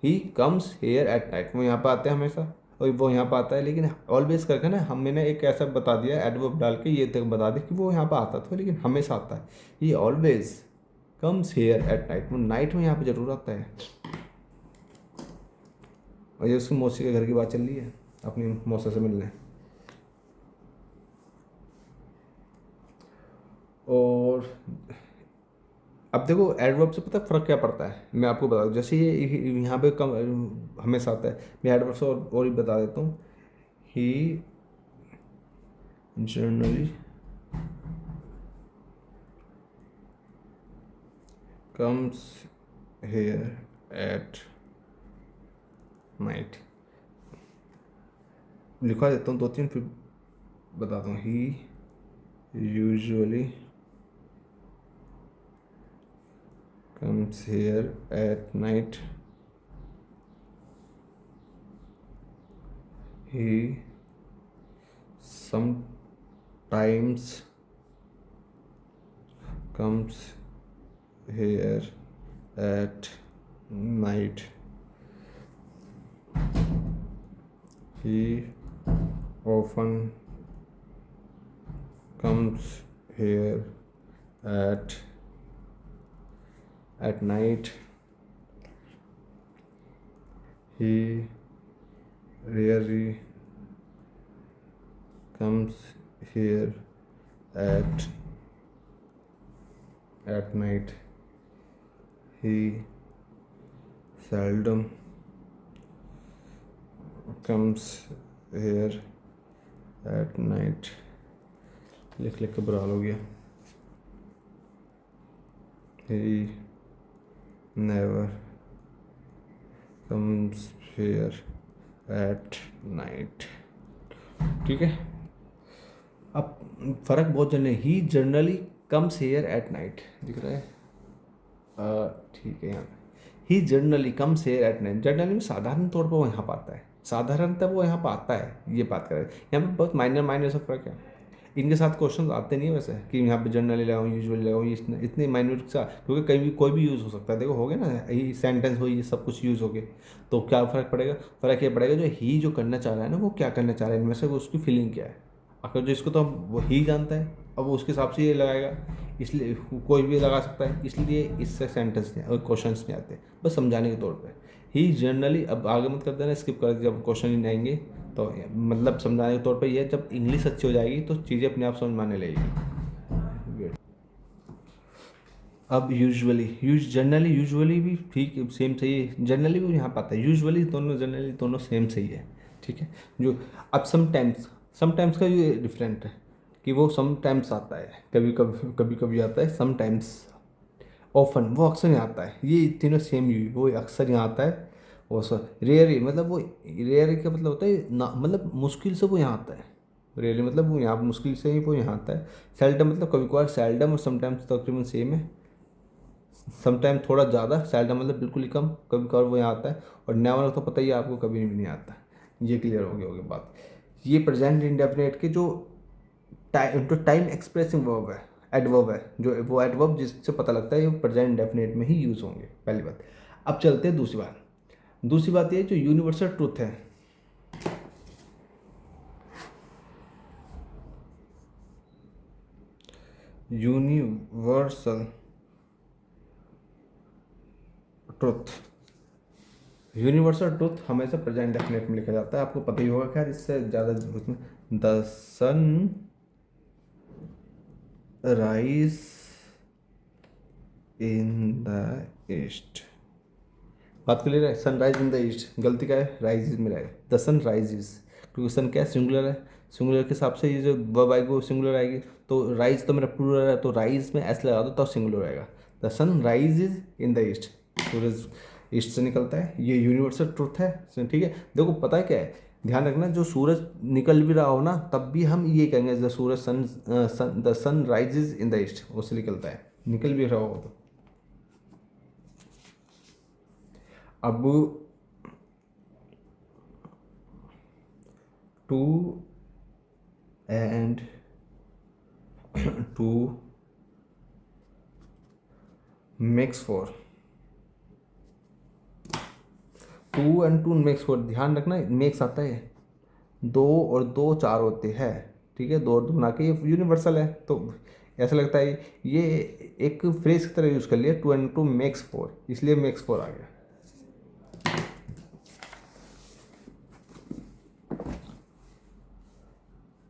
He comes here at night, वो यहाँ पे आते हैं हमेशा, और वो यहाँ पर आता है, लेकिन ऑलवेज करके ना मैंने एक ऐसा बता दिया एडवर्ब डाल के, ये तक बता दिया कि वो यहाँ पर आता था लेकिन हमेशा आता है। ये always comes here at night, वो नाइट में यहाँ पे जरूर आता है। और ये उसकी मौसी के घर की बात चल रही है, अपनी मौसा से मिलने। और अब देखो एडवर्ब से पता फ़र्क क्या पड़ता है, मैं आपको बता दूँ। जैसे ये यहाँ पे कम हमेशा आता है, मैं एडवर्ब से और ही बता देता हूँ। He generally comes here at night. लिखवा देता हूँ 2-3 फिर बताता हूँ। He usually comes here at night. He sometimes comes here at night. He often comes here at night. He rarely comes here at night. He seldom comes here at night. लिख लिख के बुरा हाल हो गया। He never comes here at night। ठीक है। अब फ़र्क बहुत जल्दी, he generally comes here at night दिख रहा है, ठीक है। यहाँ he generally comes here at night, generally में साधारण तौर पर वो यहाँ पर आता है, साधारणतः वो यहाँ पर आता है, ये बात करें। यहाँ पे बहुत माइनर सा फर्क है। इनके साथ क्वेश्चन आते नहीं वैसे कि यहाँ पे जनरली लगाऊँ यूजुअली लगाऊँ, इतने माइन्यूट सा, क्योंकि कहीं भी कोई भी यूज़ हो सकता है। देखो हो गया ना, ये सेंटेंस हो, ये सब कुछ यूज़ हो गए, तो क्या फ़र्क पड़ेगा? फ़र्क ये पड़ेगा जो ही जो करना चाह रहा है ना, वो क्या करना चाह रहा है इनमें से, उसकी फीलिंग क्या है। अगर जो इसको तो वो ही जानता है, अब वो उसके हिसाब से ये लगाएगा, इसलिए कोई भी लगा सकता है, इसलिए इससे सेंटेंस नहीं और क्वेश्चन नहीं आते, बस समझाने के तौर पर। ही जनरली, अब आगे मत कर देना, स्किप कर, जब क्वेश्चन ही नहीं आएंगे तो मतलब समझाने के तौर पे ये, जब इंग्लिश अच्छी हो जाएगी तो चीज़ें अपने आप समझ में आने लगेगी। अब जनरली यूजुअली भी ठीक सेम सही है, जनरली भी यहाँ पाता है, यूजुअली दोनों, जनरली दोनों सेम सही है, ठीक है। जो अब समटाइम्स का ये डिफरेंट है कि वो समटाइम्स आता है, कभी कभी आता है, समटाइम्स। ऑफन वो अक्सर यहाँ आता है, ये तीनों सेम ही, वो अक्सर यहाँ आता है। और सर रेयरली, मतलब वो रेयर का मतलब होता है ना, मतलब मुश्किल से वो यहाँ आता है। रेयरली मतलब वो यहाँ मुश्किल से ही वो यहाँ आता है। सेल्डम मतलब कभी कभार, सेल्डम और समटाइम्स तकरीबन सेम है। समटाइम थोड़ा ज़्यादा, सेल्डम मतलब बिल्कुल ही कम, कभी कभार वो यहाँ आता है। और नेवर तो पता ही है आपको, कभी भी नहीं आता। ये क्लियर हो गया बात। ये प्रेजेंट इंडेफिनिट के जो टाइम एक्सप्रेसिंग वर्ब है, एडवर्ब है, जो वो एडवर्ब जिससे पता लगता है ये प्रेजेंट इंडेफिनिट में ही यूज़ होंगे, पहली बात। अब चलते हैं दूसरी बात ये जो यूनिवर्सल ट्रूथ है, यूनिवर्सल ट्रूथ हमेशा प्रेजेंट डेफिनेट में लिखा जाता है, आपको पता ही होगा। खैर इससे ज़्यादा उसमें, the sun rise in the east, बात क्लियर है। सनराइज इन द ईस्ट, गलती क्या है, राइज में रहेगा, द सन राइजेज, क्योंकि सन क्या है, सिंगुलर है। सिंगुलर के हिसाब से ये जो वर्ब आएगी वो सिंगुलर आएगी, तो राइज तो मेरा प्लूरल है, तो राइज में एस लगा दो तब सिंगुलर आएगा। The sun rises in the east, सूरज ईस्ट से निकलता है, ये यूनिवर्सल ट्रुथ है, ठीक है। देखो पता है क्या है, ध्यान रखना, जो सूरज निकल भी रहा हो ना तब भी हम ये कहेंगे द सूरज the sun rises in the east, उससे निकलता है, निकल भी रहा हो तो। अब two and two makes four, 2 and 2 मेक्स 4, ध्यान रखना मेक्स आता है, 2 और 2 4 होते हैं, ठीक है, 2 और 2 बना के ये यूनिवर्सल है। तो ऐसा लगता है ये एक फ्रेज की तरह यूज़ कर लिया, 2 and 2 मेक्स 4, इसलिए मेक्स 4 आ गया।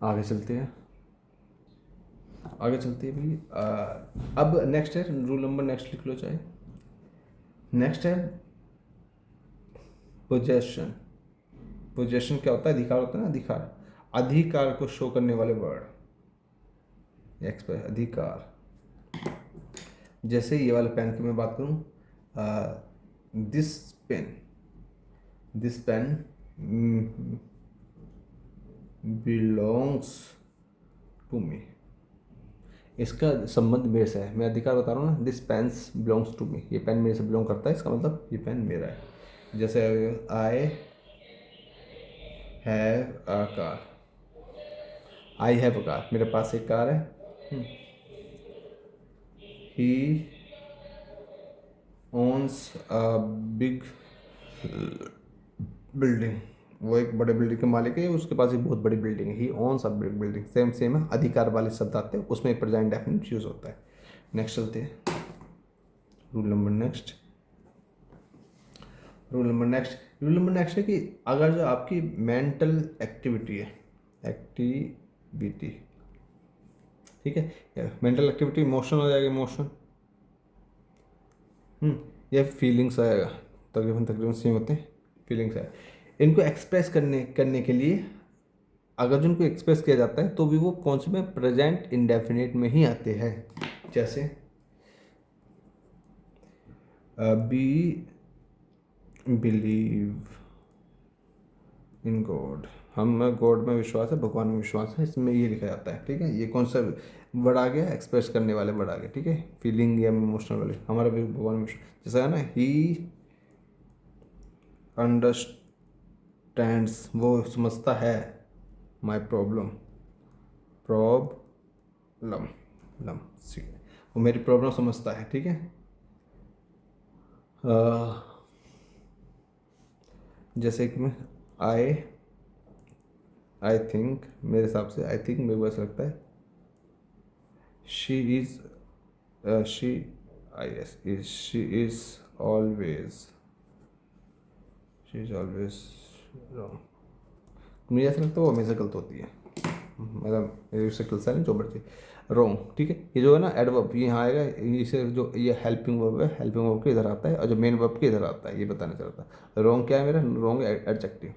आगे चलते हैं, आगे चलते हैं भाई। अब नेक्स्ट है रूल नंबर, नेक्स्ट लिख लो चाहे। नेक्स्ट है पोजेशन। पोजेशन क्या होता है? अधिकार होता है ना, अधिकार, अधिकार को शो करने वाले वर्ड, एक्सप्रेस अधिकार। जैसे ये वाले पेन की मैं बात करूँ, this pen, this pen belongs to me, इसका संबंध मेरे से है, मैं अधिकार बता रहा हूँ ना, this pens belongs to me, ये पेन मेरे से बिलोंग करता है, इसका मतलब ये पेन मेरा है। जैसे I have a car, I have a car, मेरे पास एक कार है। He owns a big building, वो एक बड़े बिल्डिंग के मालिक है, उसके पास एक बहुत बड़ी बिल्डिंग है। He owns a big building, same same है, अधिकार वाले शब्द आते हैं उसमें प्रेजेंट डेफिनेट यूज होता है। नेक्स्ट चलते हैं, rule number next, rule number next, rule number next है कि अगर जो आपकी मेंटल एक्टिविटी है, एक्टिविटी, ठीक है, मेंटल एक्टिविटी इमोशन हो जाएगा, इमोशन, या फीलिंग्स आएगा, तकरीबन तकरीबन सेम होते हैं, फीलिंग्स है। इनको एक्सप्रेस करने करने के लिए अगर जो इनको एक्सप्रेस किया जाता है तो भी वो कौन से में, प्रेजेंट इंडेफिनिट में ही आते हैं। जैसे बी बिलीव इन गॉड, हम गॉड में विश्वास है, भगवान में विश्वास है, इसमें ये लिखा जाता है, ठीक है। ये कौन सा वर्ड आ गया? एक्सप्रेस करने वाले वर्ड आ गए, ठीक है, फीलिंग या इमोशनल वाले, हमारा भी भगवान में विश्वास, जैसा है ना, ही अंडरस्टैंड्स, वो समझता है, माई प्रॉब्लम, प्रॉब्लम लम, वो मेरी प्रॉब्लम समझता है, ठीक है। जैसे कि मैं आई थिंक, मेरे हिसाब से आई थिंक, मेरे को ऐसा लगता है, she is, she I S is, she is always, she is always wrong, मुझे ऐसा लगता है वो हमेशा गलत होती है, मतलब मेरे से गलत नहीं, जो मर्जी रॉन्ग, ठीक है। ये जो है ना एडवर्ब, ये यहाँ आएगा, इसे जो ये हेल्पिंग वर्ब है, हेल्पिंग वर्ब के इधर आता है, और जो मेन वर्ब के इधर आता है, ये बताना चाहता है। रॉन्ग क्या है मेरा? रॉन्ग एडजेक्टिव,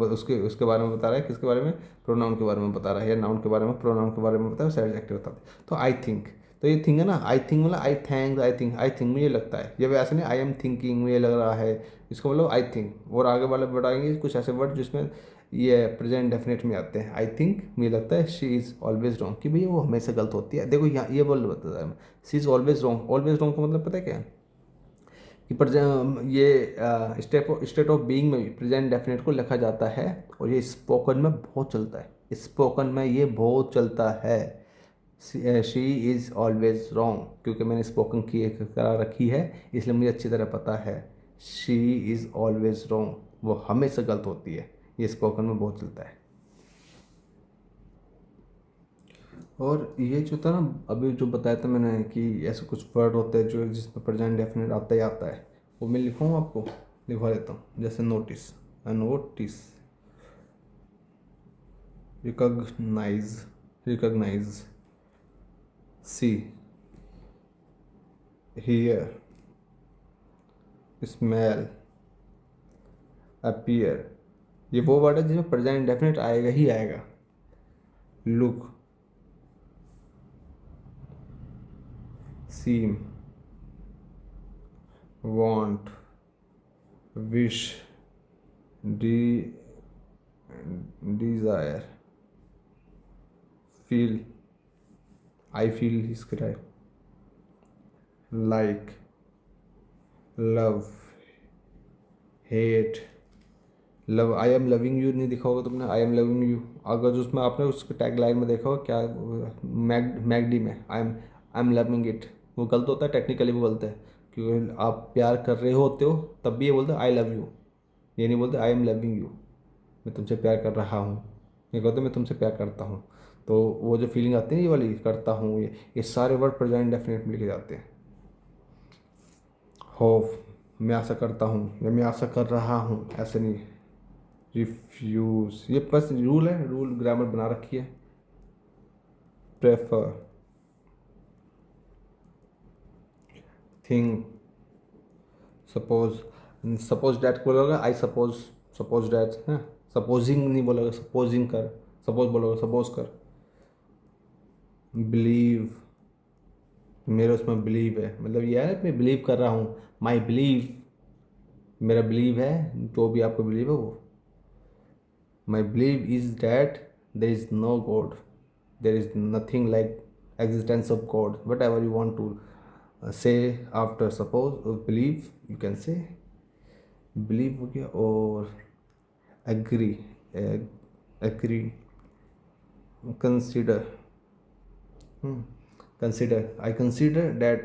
उसके उसके बारे में बता रहा है, किसके बारे में? प्रोनाउन के बारे में बता रहा है, या नाउन के बारे में, प्रोनाउन के बारे में बता रहा है, एडजेक्टिव बताते हैं। तो आई थिंक, तो ये थिंग है ना, आई थिंक मतलब आई थैंक, आई थिंक मुझे लगता है, ये ऐसे नहीं आई एम थिंकिंग मुझे लग रहा है, इसको मतलब आई थिंक, और आगे वाले वर्ड आएंगे कुछ ऐसे वर्ड जिसमें ये प्रेजेंट डेफिनेट में आते हैं। आई थिंक मुझे लगता है, शी इज़ ऑलवेज रॉन्ग, कि भैया वो हमेशा गलत होती है। देखो यहाँ ये वर्ड बता है, she is always wrong, always wrong का मतलब पता है क्या है? कि ये स्टेट ऑफ बीइंग में भी प्रेजेंट डेफिनेट को लिखा जाता है, और ये स्पोकन में बहुत चलता है, स्पोकन में ये बहुत चलता है। शी इज़ ऑलवेज रॉन्ग, क्योंकि मैंने स्पोकन की करा रखी है, इसलिए मुझे अच्छी तरह पता है, शी इज़ ऑलवेज रॉन्ग, वो हमेशा गलत होती है, ये स्पोकन में बहुत चलता है। और ये जो था ना अभी जो बताया था मैंने कि ऐसे कुछ वर्ड होते हैं जो जिसमें प्रेजेंट डेफिनेट आता ही आता है, वो मैं लिखूँ आपको, लिखवा देता हूँ। जैसे notice, notice, recognise, recognise, see, hear, smell, appear, ये वो वर्ड है जिसमें प्रेजेंट डेफिनेट आएगा ही आएगा। Look, seem, want, wish, D desire, feel, I feel इसके type, like, love, hate, love, I am loving you नहीं देखा होगा तुमने, आई एम लविंग यू, अगर जो उसमें आपने उसके टैग लाइन में देखा होगा क्या, मैगडी में आई एम लविंग इट, वो गलत होता है, टेक्निकली वो गलत है, क्योंकि आप प्यार कर रहे होते हो तब भी ये बोलते हैं आई लव यू, ये नहीं बोलते आई एम लविंग यू, मैं तुमसे प्यार कर रहा हूँ, ये कहते मैं तुमसे प्यार करता हूँ। तो वो जो फीलिंग आती है ये वाली करता हूँ, ये सारे वर्ड प्रेजेंट डेफिनेट में लिखे जाते हैं। होप, मैं आशा करता हूँ या मैं आशा कर रहा हूँ, ऐसे नहीं। रिफ्यूज़, ये बस रूल है, रूल ग्रामर बना रखी है। Prefer, think, suppose, suppose that बोलोगे आई सपोज, सपोज डैट है, सपोजिंग नहीं बोलोगे, सपोजिंग कर, सपोज बोलोगे सपोज कर। बिलीव, मेरे उसमें बिलीव है, मतलब ये है मैं बिलीव कर रहा हूँ, माई बिलीव, मेरा बिलीव है, जो भी आपको बिलीव है वो। My believe is that there is no God, there is nothing like existence of God, whatever you want to say after suppose believe, you can say believe हो गया। और agree, agree, consider, consider, I consider that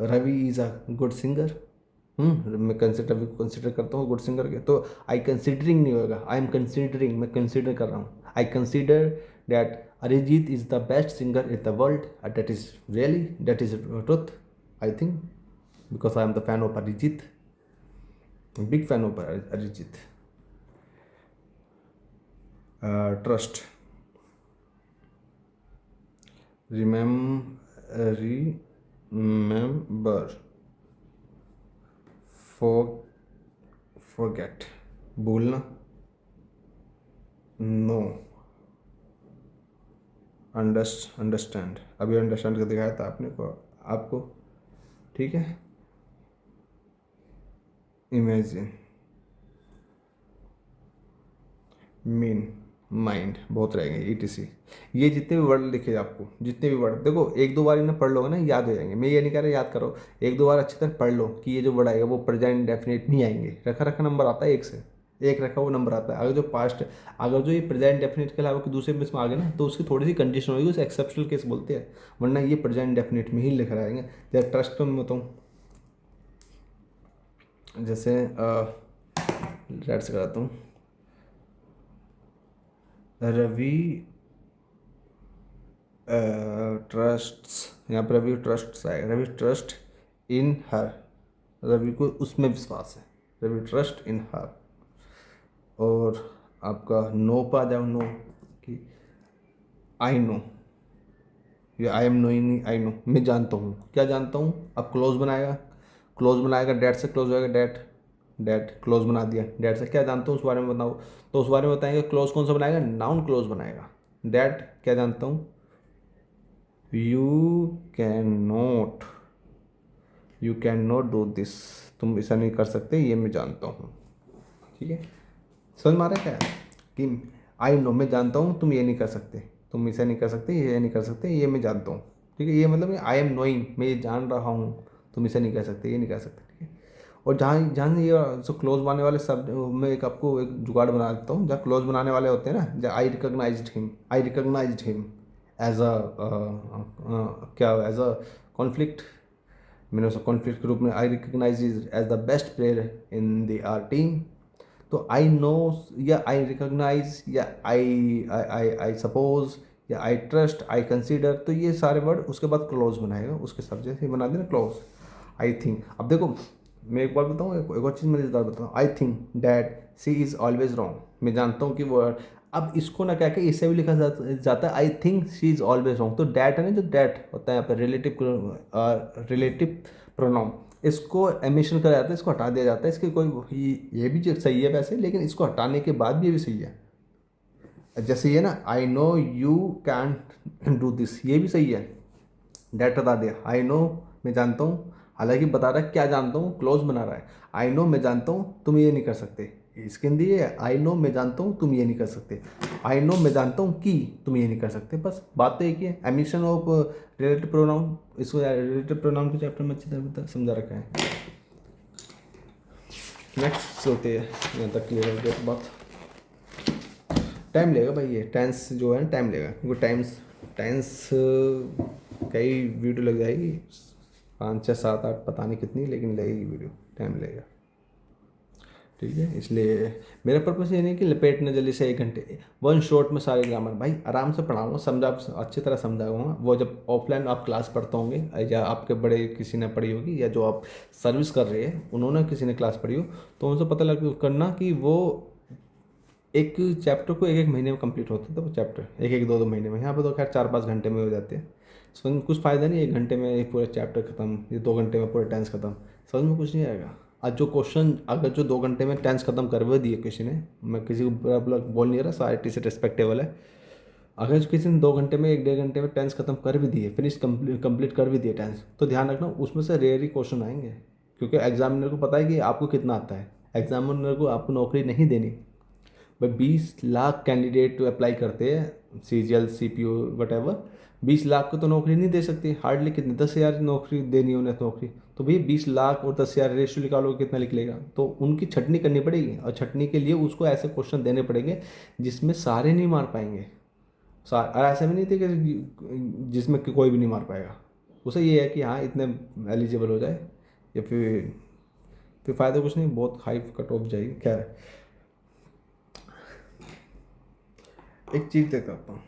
Ravi is a good singer. मैं consider, Ravi को consider करता हूँ good singer के, तो आई considering नहीं होगा, आई एम कंसिडरिंग, मैं कंसिडर कर रहा हूँ। आई consider that Arijit is the best singer in the world, that is really, that is truth, I think, because I am the fan of Arijit, big fan of Arijit. Trust, remember, forget, भूलना, no, understand, अभी understand कर दिखाया था आपने को आपको, ठीक है। इमेजिन, मीन, माइंड, बहुत रहेंगे ETC। ये जितने भी वर्ड लिखे आपको, जितने भी वर्ड देखो एक दो बार इन्हें पढ़ लोगे ना याद हो जाएंगे। मैं ये नहीं कह रहा याद करो, एक दो बार अच्छी तरह पढ़ लो कि ये जो वर्ड आएगा वो प्रेजेंट डेफिनेट नहीं आएंगे, रखा रखा नंबर आता है, एक से एक रखा वो नंबर आता है। अगर जो पास्ट, अगर जो ये प्रेजेंट डेफिनेट के अलावा कि दूसरे में इसमें आ गए ना तो उसकी थोड़ी सी कंडीशन होगी, उसे एक्सेप्शनल केस बोलते हैं, वरना ये प्रेजेंट डेफिनेट में ही लिख रहेंगे। जैसे ट्रस्ट पे मैं बताऊँ, जैसे रेड से कराता हूँ, रवि ट्रस्ट्स, यहाँ पर रवि ट्रस्ट्स आएगा, रवि ट्रस्ट इन हर, रवि को उसमें विश्वास है, रवि ट्रस्ट इन हर। और आपका नो पा जाओ, नो कि आई नो, या I am knowing, I know, मैं जानता हूँ, क्या जानता हूँ। अब क्लोज बनाएगा, क्लोज बनाएगा, डैट से क्लोज होएगा, डैट, डैट क्लोज बना दिया, डैट से क्या जानता हूँ उस बारे में बताओ, तो उस बारे में बताएंगे। क्लोज कौन सा बनाएगा, नाउन क्लोज बनाएगा। डैट क्या जानता हूँ, you can not, you can not do this, तुम ऐसा नहीं कर सकते, ये मैं जानता हूँ, ठीक है। समझ में आ रहा है क्या कि आई नो, मैं जानता हूँ तुम ये नहीं कर सकते, तुम ऐसा नहीं कर सकते, ये नहीं कर सकते, ये मैं जानता हूँ, ठीक है। ये मतलब आई एम नोइंग, मैं ये जान रहा हूँ, तुम ऐसा नहीं कर सकते, ये नहीं कर सकते, ठीक है। और जहाँ जहाँ ये जो क्लोज बनाने वाले शब्द, मैं एक आपको एक जुगाड़ बना देता हूँ। जहाँ क्लोज बनाने वाले होते हैं ना, जहाँ I recognised him, I recognised him as a, क्या एज अ कॉन्फ्लिक्ट, मैंने उसको कॉन्फ्लिक्ट के रूप में, I recognise is as the best player in the our team. तो आई नो, या आई रिकग्नाइज, या आई सपोज, या आई ट्रस्ट, आई कंसीडर, तो ये सारे वर्ड उसके बाद क्लोज बनाएगा, उसके सब्जेक्ट से बना देना क्लोज। आई थिंक, अब देखो मैं एक बार बताऊँ, एक और चीज़ मैं इस बार बताऊँ, I think that C is always wrong, मैं जानता हूँ कि वो, अब इसको ना क्या कि इससे भी लिखा जाता है I think she is always wrong. तो डैट है ना, जो डैट होता है यहाँ पर रिलेटिव, रिलेटिव प्रोनाउन, इसको एमिशन करा जाता है, इसको हटा दिया जाता है। इसके कोई ये भी सही है वैसे, लेकिन इसको हटाने के बाद भी ये भी सही है। जैसे ये ना, I know you can do this, ये भी सही है, डैट हटा दिया। आई नो, मैं जानता हूँ, हालांकि बता रहा है क्या जानता हूँ, क्लोज बना रहा है। आई नो, मैं जानता हूँ तुम ये नहीं कर सकते, इसके हिंदी है आई नो, मैं जानता हूँ तुम ये नहीं कर सकते। आई नो, मैं जानता हूँ कि तुम ये नहीं कर सकते, बस बात तो एक ही है। एमिशन ऑफ रिलेटिव प्रोनाउन, इसको रिलेटिव प्रोनाउन के चैप्टर में अच्छी तरह समझा रखा है। नेक्स्ट होते हैं, यहाँ तक क्लियर हो गया बात। टाइम लेगा भाई, ये टेंस जो है टाइम लेगा, क्योंकि टेंस कई वीडियो लग जाएगी, 5 6 7 8 पता नहीं कितनी, लेकिन लगेगी वीडियो, टाइम लगेगा। ठीक है। इसलिए मेरा पर्पस ये नहीं कि लपेटना जल्दी से 1 घंटे वन शॉट में सारे ग्रामर, भाई आराम से पढ़ाऊंगा, समझा अच्छी तरह समझाऊंगा। वो जब ऑफलाइन आप क्लास पढ़ते होंगे या आपके बड़े किसी ने पढ़ी होगी या जो आप सर्विस कर रहे हैं उन्होंने किसी ने क्लास पढ़ी हो, तो उनसे पता लग करना कि वो एक चैप्टर को 1 1 महीने में कंप्लीट होता था वो चैप्टर, 1 1 2 2 महीने में। यहाँ पे तो खैर 4 5 घंटे में हो जाते हैं। समझ में कुछ फ़ायदा नहीं 1 घंटे में एक पूरा चैप्टर खत्म, ये 2 घंटे में पूरा टेंस खत्म, समझ में कुछ नहीं आएगा। आज जो क्वेश्चन अगर जो 2 घंटे में टेंस खत्म करवा दिए किसी ने, मैं किसी को बुरा बुरा बोल नहीं रहा, सारी से रिस्पेक्टेबल है। अगर किसी ने 2 घंटे में 1 1.5 घंटे में टेंस खत्म कर भी दिए, फिनिश कंप्लीट कर भी दिए टेंस, तो ध्यान रखना उसमें से रेयर ही क्वेश्चन आएंगे, क्योंकि एग्जामिनर को पता है कि आपको कितना आता है। एग्जामिनर को आपको नौकरी नहीं देनी। भाई 20 लाख कैंडिडेट अप्लाई करते हैं, CGL CPU वट 20 लाख को तो नौकरी नहीं दे सकती, हार्डली कितने 10,000 नौकरी देनी है उन्हें नौकरी। तो भैया 20 लाख और 10,000 रेशियो निकालोगे कितना निकलेगा, तो उनकी छटनी करनी पड़ेगी, और छटनी के लिए उसको ऐसे क्वेश्चन देने पड़ेंगे जिसमें सारे नहीं मार पाएंगे। और ऐसा भी नहीं थे कि जिसमें कि कोई भी नहीं मार पाएगा। उसे ये है कि हाँ इतने एलिजिबल हो जाए, या फिर फ़ायदा कुछ नहीं, बहुत हाई कट ऑफ जाएगी। क्या है, एक चीज देखता हूँ,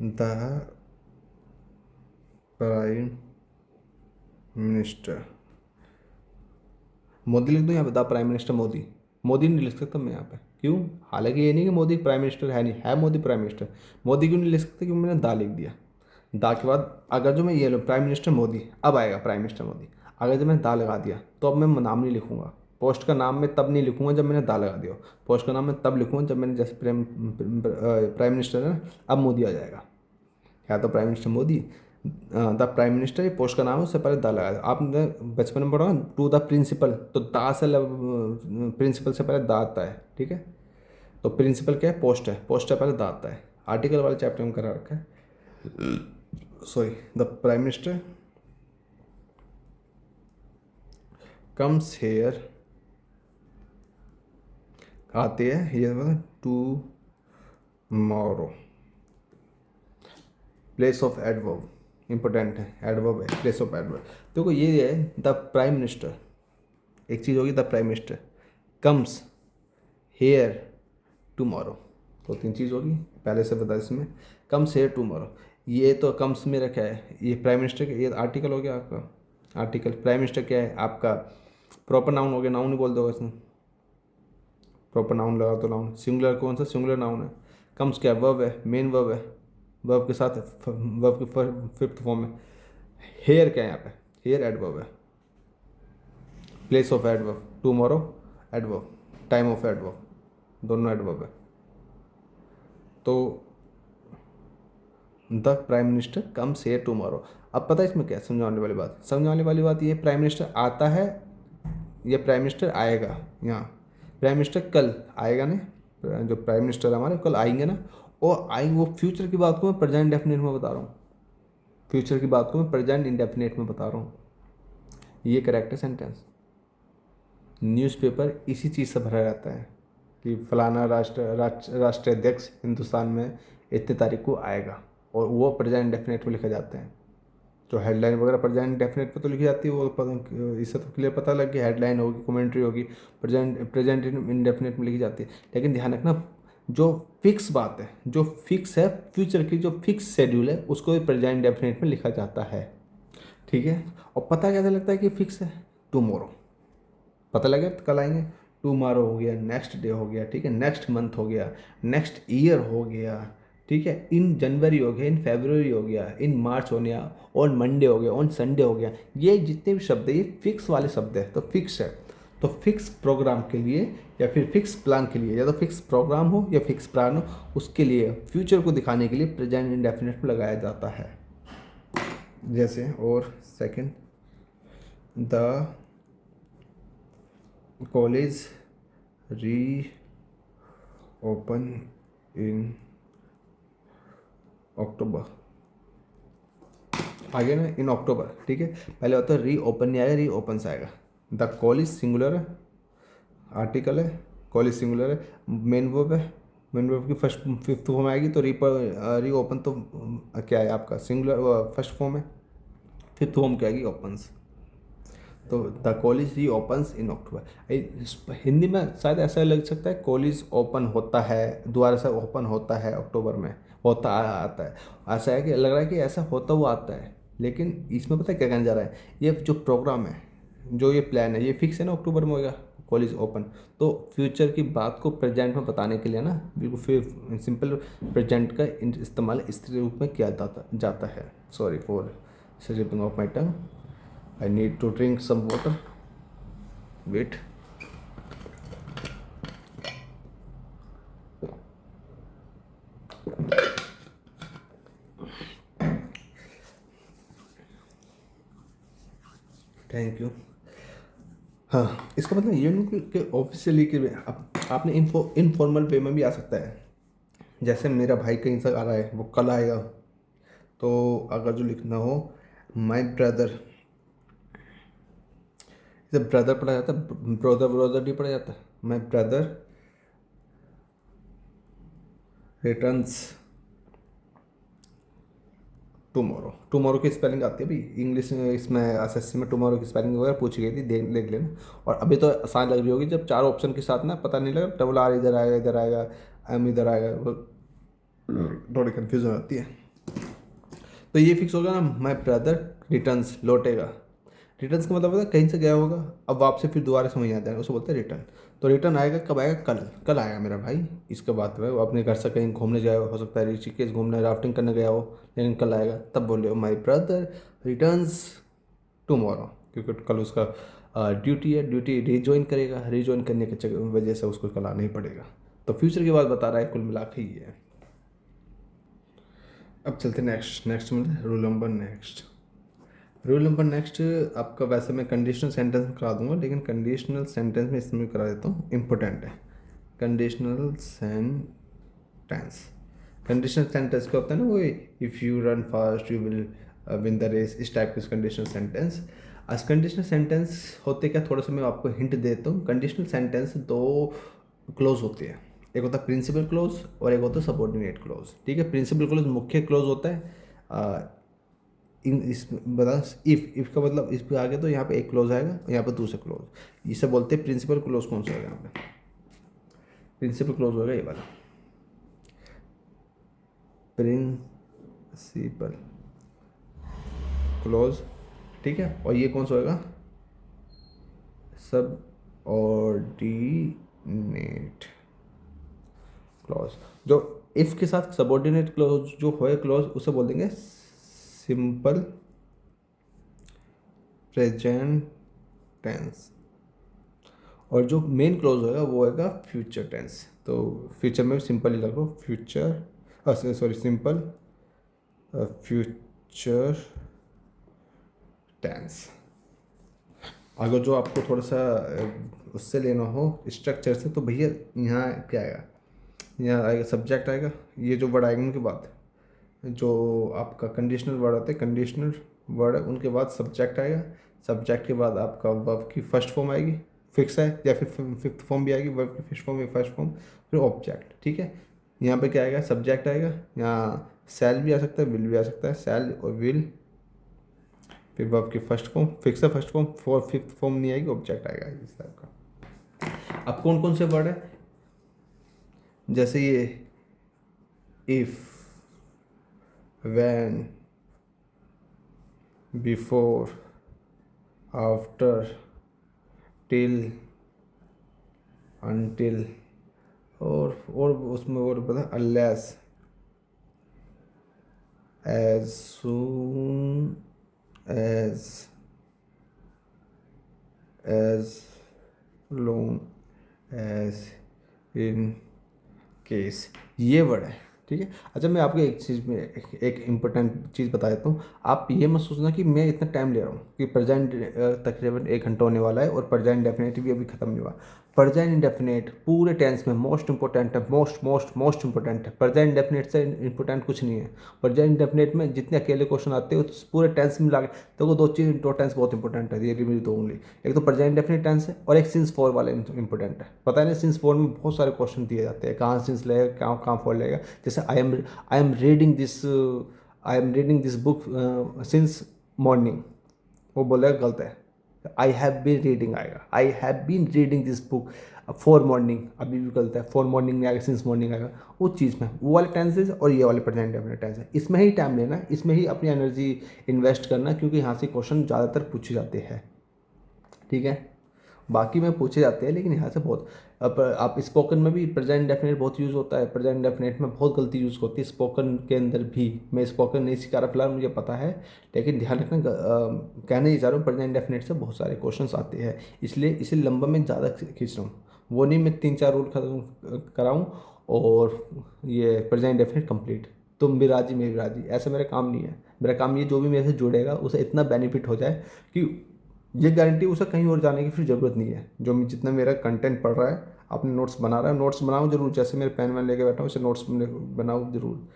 द प्राइम मिनिस्टर मोदी लिख दूँ यहाँ पे, the prime minister Modi. Modi नहीं लिख सकता मैं यहाँ पे, क्यों? हालांकि ये नहीं कि मोदी प्राइम मिनिस्टर है, नहीं है मोदी प्राइम मिनिस्टर। मोदी क्यों नहीं लिख सकते, क्योंकि मैंने दा लिख दिया। दा के बाद अगर जो मैं ये लो प्राइम मिनिस्टर मोदी, अब आएगा प्राइम मिनिस्टर मोदी। अगर जब मैंने दा लगा दिया तो अब मैं नाम नहीं लिखूंगा, पोस्ट का नाम मैं तब नहीं लिखूंगा जब मैंने दा लगा दिया। पोस्ट का नाम मैं तब लिखूंगा जब मैंने, जैसे प्राइम मिनिस्टर है ना, अब मोदी आ जाएगा, या तो prime minister Modi, the prime minister, ये पोस्ट का नाम है, उससे पहले द लगा। आपने बचपन में पढ़ा टू द प्रिंसिपल, तो दा से प्रिंसिपल से पहले दा आता है, ठीक है। तो प्रिंसिपल क्या है, पोस्ट है, पोस्ट से पहले दा आता है। आर्टिकल वाले चैप्टर में करा रखा है। Sorry, the prime minister comes here, आते हैं ये tomorrow, place of adverb, important है, एडवर्ब है, प्लेस ऑफ एडवर्ब। देखो ये है द प्राइम मिनिस्टर, एक चीज़ होगी the prime minister comes here tomorrow, तो 3 चीज़ होगी, पहले से बता इसमें। कम्स हेयर टुमारो, ये तो कम्स में रखा है, ये प्राइम मिनिस्टर, ये आर्टिकल हो गया आपका। आर्टिकल प्राइम मिनिस्टर क्या है आपका, प्रॉपर नाउन हो गया, नाउन ही बोल दोगे इसमें, प्रॉपर नाउन लगा तो नाउन। सिंगुलर कौन सा, सिंगुलर नाउन है। कम्स क्या वर्ब है, मेन वर्ब है, वर्ब के साथ वर्ब के 5th फॉर्म में। हेयर क्या है यहाँ पे, हेयर एडवर्ब है, place of adverb, tomorrow adverb, time of adverb, दोनों एडवर्ब है। तो the prime minister comes here tomorrow. अब पता है इसमें क्या समझाने वाली बात, समझाने वाली बात ये, प्राइम मिनिस्टर आता है या प्राइम मिनिस्टर आएगा। यहाँ प्राइम मिनिस्टर कल आएगा ना, जो प्राइम मिनिस्टर हमारे कल आएंगे ना, और आएंगे, वो फ्यूचर की बात को मैं प्रेजेंट इंडेफिनिट में बता रहा हूँ, फ्यूचर की बात को मैं प्रेजेंट इंडेफिनिट में बता रहा हूँ। ये करेक्ट है सेंटेंस। न्यूज़पेपर इसी चीज़ से भरा रहता है कि फलाना राष्ट्राध्यक्ष हिंदुस्तान में इतने तारीख को आएगा, और वो प्रेजेंट इंडेफिनिट में लिखे जाते हैं। जो हेडलाइन वगैरह प्रेजेंट इंडेफिनिट पे तो लिखी जाती है, वो इससे तो क्लियर पता लग गया, हेडलाइन होगी, कमेंट्री होगी, प्रेजेंट इंडेफिनिट में लिखी जाती है। लेकिन ध्यान रखना, जो फिक्स बात है, जो फिक्स है फ्यूचर की, जो फिक्स शेड्यूल है, उसको भी प्रेजेंट इंडेफिनिट में लिखा जाता है, ठीक है। और पता कैसे लगता है कि फिक्स है, टुमारो पता लगे तो कल आएंगे, टुमारो हो गया, नेक्स्ट डे हो गया, ठीक है, नेक्स्ट मंथ हो गया, नेक्स्ट ईयर हो गया, ठीक है, इन जनवरी हो गया, इन फरवरी हो गया, इन मार्च हो गया, ऑन मंडे हो गया, ऑन संडे हो गया। ये जितने भी शब्द है ये फिक्स वाले शब्द है, तो फिक्स है। तो फिक्स प्रोग्राम के लिए या फिर फिक्स प्लान के लिए, या तो फिक्स प्रोग्राम हो या फिक्स प्लान हो, उसके लिए फ्यूचर को दिखाने के लिए प्रेजेंट इंडेफिनिट में लगाया जाता है। जैसे, और सेकंड, द कॉलेज री ओपन इन अक्टूबर, आगे ना इन अक्टूबर, ठीक है। पहले होता है री ओपन, नहीं आएगा, री ओपन से आएगा। द कॉलेज सिंगुलर है, आर्टिकल है, कॉलेज सिंगुलर है, मेन वर्ब है, मेन वर्ब की फर्स्ट 5th फॉर्म आएगी, तो री ओपन तो क्या है आपका सिंगुलर फर्स्ट फॉर्म है, 5th फॉर्म क्या आएगी, ओपन्स। तो द कॉलेज री ओपन्स इन अक्टूबर। हिंदी में शायद ऐसा लग सकता है कॉलेज ओपन होता है, दोबारा से ओपन होता है अक्टूबर में, होता आता है। ऐसा है कि लग रहा है कि ऐसा होता हुआ आता है, लेकिन इसमें पता है क्या कहने जा रहा है, ये जो प्रोग्राम है, जो ये प्लान है, ये फिक्स है ना अक्टूबर में होगा कॉलेज ओपन। तो फ्यूचर की बात को प्रेजेंट में बताने के लिए ना, बिल्कुल फिर सिंपल प्रेजेंट का इस्तेमाल इस रूप में किया जाता है। Sorry for slipping of my tongue, I need to drink some water. Wait. Thank you. हाँ, इसका मतलब ये नहीं कि ऑफिशियली कि आपने इनफॉर्मल वे में भी आ सकता है। जैसे मेरा भाई कहीं से आ रहा है, वो कल आएगा, तो अगर जो लिखना हो माय ब्रदर, जब ब्रदर पढ़ा जाता है, ब्रदर ब्रदर नहीं पढ़ा जाता, my brother returns tomorrow. Tomorrow की स्पेलिंग आती है अभी इंग्लिश में, इसमें एसएससी में टुमारो की स्पेलिंग वगैरह पूछी गई थी, देख लेना। और अभी तो आसान लग रही होगी जब चार ऑप्शन के साथ ना, पता नहीं लगा डबल आर इधर आएगा, एम इधर आएगा, वो थोड़ी कन्फ्यूजन आती है। तो ये फिक्स होगा ना, माई ब्रदर रिटर्न्स, लौटेगा। रिटर्न्स का मतलब होता है कहीं से गया होगा, अब वापसी फिर दोबारा समझ आ जाएगा, उसको बोलते हैं रिटर्न। तो रिटर्न आएगा कब आएगा, कल। कल आएगा मेरा भाई। इसके बाद में वो अपने घर से कहीं घूमने जाए, हो सकता है ऋषिकेश घूमने राफ्टिंग करने गया हो, लेकिन कल आएगा। तब बोले माई ब्रदर रिटर्न्स टुमारो, क्योंकि कल उसका ड्यूटी है, ड्यूटी रिज्वाइन करेगा, रिज्वाइन करने की वजह से उसको कल आना ही पड़ेगा। तो फ्यूचर की बात बता रहा है, कुल मिला के ये है। अब चलते नेक्स्ट मतलब रूल नंबर नेक्स्ट आपका। वैसे मैं कंडीशनल सेंटेंस में करा दूंगा, लेकिन कंडीशनल सेंटेंस में इसमें करा देता हूँ, इंपॉर्टेंट है। कंडीशनल सेंटेंस, कंडीशनल सेंटेंस क्या होता है ना, वो if you run fast you will win the race, इस टाइप के कंडीशनल सेंटेंस। आज कंडीशनल सेंटेंस होते क्या, थोड़ा सा मैं आपको हिंट देता हूँ। कंडीशनल सेंटेंस दो क्लोज होते हैं, एक होता है प्रिंसिपल क्लोज और एक होता है सबऑर्डिनेट क्लोज। ठीक है, प्रिंसिपल क्लोज मुख्य क्लोज होता है। इन इस बता, इफ़ का मतलब इस पे आ गया तो यहाँ पे एक क्लोज आएगा, यहाँ पे दूसरा क्लोज, इसे बोलते हैं प्रिंसिपल क्लोज। कौन सा होगा यहाँ पे, प्रिंसिपल क्लोज होगा ये वाला, प्रिंसिपल क्लोज। ठीक है, और ये कौन सा होगा, सब ऑर्डिनेट क्लॉज। जो इफ़ के साथ सबऑर्डिनेट क्लॉज जो होए क्लॉज, उसे बोल देंगे सिंपल प्रेजेंट टेंस। और जो मेन क्लॉज होगा वो होगा फ्यूचर टेंस। तो फ्यूचर में सिंपल ही लगो, future sorry simple future tense. अगर जो आपको थोड़ा सा उससे लेना हो स्ट्रक्चर से, तो भैया यहाँ क्या आएगा, यहाँ आएगा सब्जेक्ट आएगा, ये जो वर्ड आएगा उनके बाद जो आपका कंडीशनल वर्ड होते हैं, कंडीशनल वर्ड है उनके बाद सब्जेक्ट आएगा, सब्जेक्ट के बाद आपका वर्ब की फर्स्ट फॉर्म आएगी, फिक्स है, या फिर फिफ्थ फॉर्म भी आएगी, वर्ब की फर्स्ट फॉर्म, फिर ऑब्जेक्ट। ठीक है, यहाँ पे क्या आएगा, सब्जेक्ट आएगा, यहाँ सेल भी आ सकता है, विल भी आ सकता है, सेल और विल, फिर वर्ब की फर्स्ट फॉर्म, फिक्स है फर्स्ट फॉर्म, फिफ्थ फॉर्म नहीं आएगी, ऑब्जेक्ट आएगा इस टाइप का। अब कौन कौन से वर्ड है, जैसे ये if, when, before, after, till, until, और उसमें और पता unless, as soon as long as, in case, ये वर्ड है। ठीक है, अच्छा मैं आपको एक चीज़ में एक इम्पोर्टेंट चीज़ बता देता हूँ। आप ये मत सोचना कि मैं इतना टाइम ले रहा हूँ, कि प्रेजेंट तकरीबन 1 घंटा होने वाला है और प्रेजेंट इंडेफिनिट भी अभी ख़त्म नहीं हुआ। प्रेजेंट इंडेफिनिट पूरे टेंस में मोस्ट इंपॉर्टेंट है, मोस्ट इंपॉर्टेंट है। प्रेजेंट इंडेफिनिट से इंपॉर्टेंट कुछ नहीं है। प्रेजेंट इंडेफिनिट में जितने अकेले क्वेश्चन आते हैं उस पूरे टेंस में मिला के, तो वो दो चीज़, दो टेंस बहुत इंपॉर्टेंट है, ये मेरी दो ओनली। एक तो प्रेजेंट इंडेफिनिट टेंस है और एक सिंस फॉर वाले इंपॉर्टेंट है। पता नहीं सिंस फॉर में बहुत सारे क्वेश्चन दिए जाते हैं, कहाँ सिंस लगेगा, कहाँ फॉर लगेगा। जैसे I am reading this book since morning, वो बोलेगा गलत है, आई हैव बीन रीडिंग आएगा, I have been reading this book for morning, अभी भी गलत है, फॉर मॉर्निंग नहीं आएगा, सिंस मॉर्निंग आएगा। उस चीज़ में वो वाले टेंसेज और ये वाले प्रेजेंट डेफिनेट टेंस है, इसमें ही टाइम लेना, इसमें ही अपनी एनर्जी इन्वेस्ट करना, क्योंकि यहाँ से क्वेश्चन ज़्यादातर पूछे जाते हैं। ठीक है, बाकी में पूछे जाते हैं लेकिन यहाँ से बहुत, अब आप स्पोकन में भी प्रेजेंट डेफिनेट बहुत यूज़ होता है, प्रेजेंट डेफिनेट में बहुत गलती यूज़ होती है स्पोकन के अंदर भी। मैं स्पोकन नहीं सिखा रहा फिलहाल, मुझे पता है, लेकिन ध्यान रखना, कहने ही जा रहा हूँ प्रेजेंट डेफिनेट से बहुत सारे क्वेश्चंस आते हैं, इसलिए इसे लंबा में ज़्यादा खींच रहा हूँ। वो नहीं मैं 3-4 रूल खत्म कराऊँ और ये प्रेजेंट डेफिनेट कंप्लीट, तुम भी राजी मैं भी राजी, ऐसा मेरा काम नहीं है। मेरा काम ये जो भी मेरे से जुड़ेगा उसे इतना बेनिफिट हो जाए कि ये गारंटी उसे कहीं और जाने की फिर ज़रूरत नहीं है। जो जितना मेरा कंटेंट पढ़ रहा है, अपने नोट्स बना रहा है, नोट्स बनाओ जरूर, जैसे मेरे पेन वैन लेके बैठा हूँ ऐसे नोट्स बनाओ जरूर,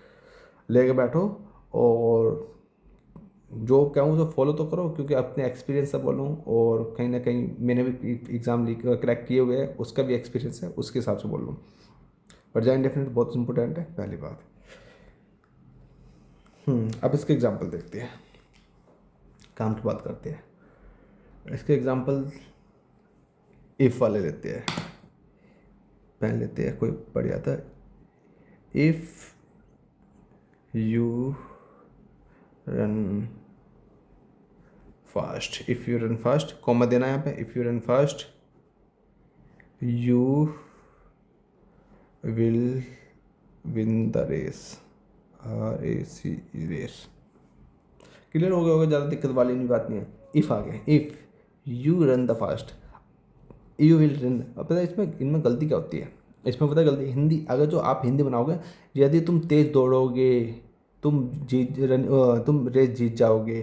लेके बैठो और जो कहूँ उसे फॉलो तो करो, क्योंकि अपने एक्सपीरियंस से बोलूँ और कहीं ना कहीं मैंने भी एग्ज़ाम क्रैक किए हुए हैं, उसका भी एक्सपीरियंस है, उसके हिसाब से बोल रहा हूँ। प्रेजेंट डेफिनेट बहुत इंपॉर्टेंट है, पहली बात। अब इसके एग्जाम्पल देखते हैं, काम की बात करते हैं। इसके एग्जाम्पल इफ़ वाले लेते हैं, पहन लेते हैं कोई बढ़िया था। If you run fast, if you run fast, comma देना है यहाँ पे, if you run fast you will win the race, RAC race. Clear हो गया होगा, ज़्यादा दिक्कत वाली नहीं बात नहीं है। इफ़ आ गया, if you run the fast you will run. अब पता है इसमें इनमें गलती क्या होती है, इसमें पता है गलती हिंदी, अगर जो आप हिंदी बनाओगे, यदि तुम तेज़ दौड़ोगे तुम रेस जीत जाओगे,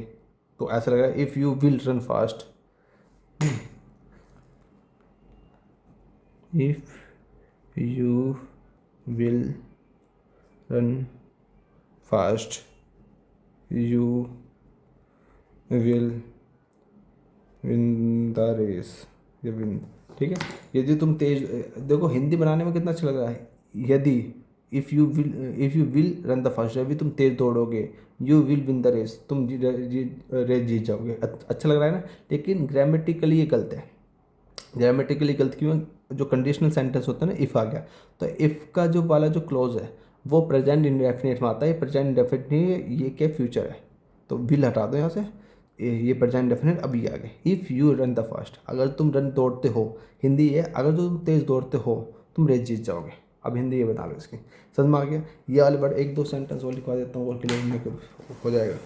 तो ऐसा लगेगा if you will run fast, if you will run fast you will win the race, ये विन। ठीक है, यदि तुम तेज, देखो हिंदी बनाने में कितना अच्छा लग रहा है, यदि if you will run the fast, यदि तुम तेज दौड़ोगे, you will win the race, तुम रेस जीत जाओगे, अच्छा लग रहा है ना। लेकिन ग्रामेटिकली ये गलत है। ग्रामेटिकली गलत क्यों है, जो कंडीशनल सेंटेंस होता है ना, इफ़ आ गया, तो इफ़ का जो वाला जो क्लोज है वो प्रेजेंट इंडेफिनिट में आता है, प्रेजेंट इंडेफिनिट नहीं है, ये क्या फ्यूचर है, तो विल हटा दो यहाँ से, ये प्रेजेंट डेफिनेट अभी आ गए। If you run the fast, अगर तुम रन दौड़ते हो, हिंदी है अगर तुम तेज़ दौड़ते हो तुम रेस जीत जाओगे। अब हिंदी ये बता लो इसकी, समझ में आ गया। ये वाले वर्ड 1-2 सेंटेंस और लिखवा देता हूँ और क्लियर होने के हो जाएगा।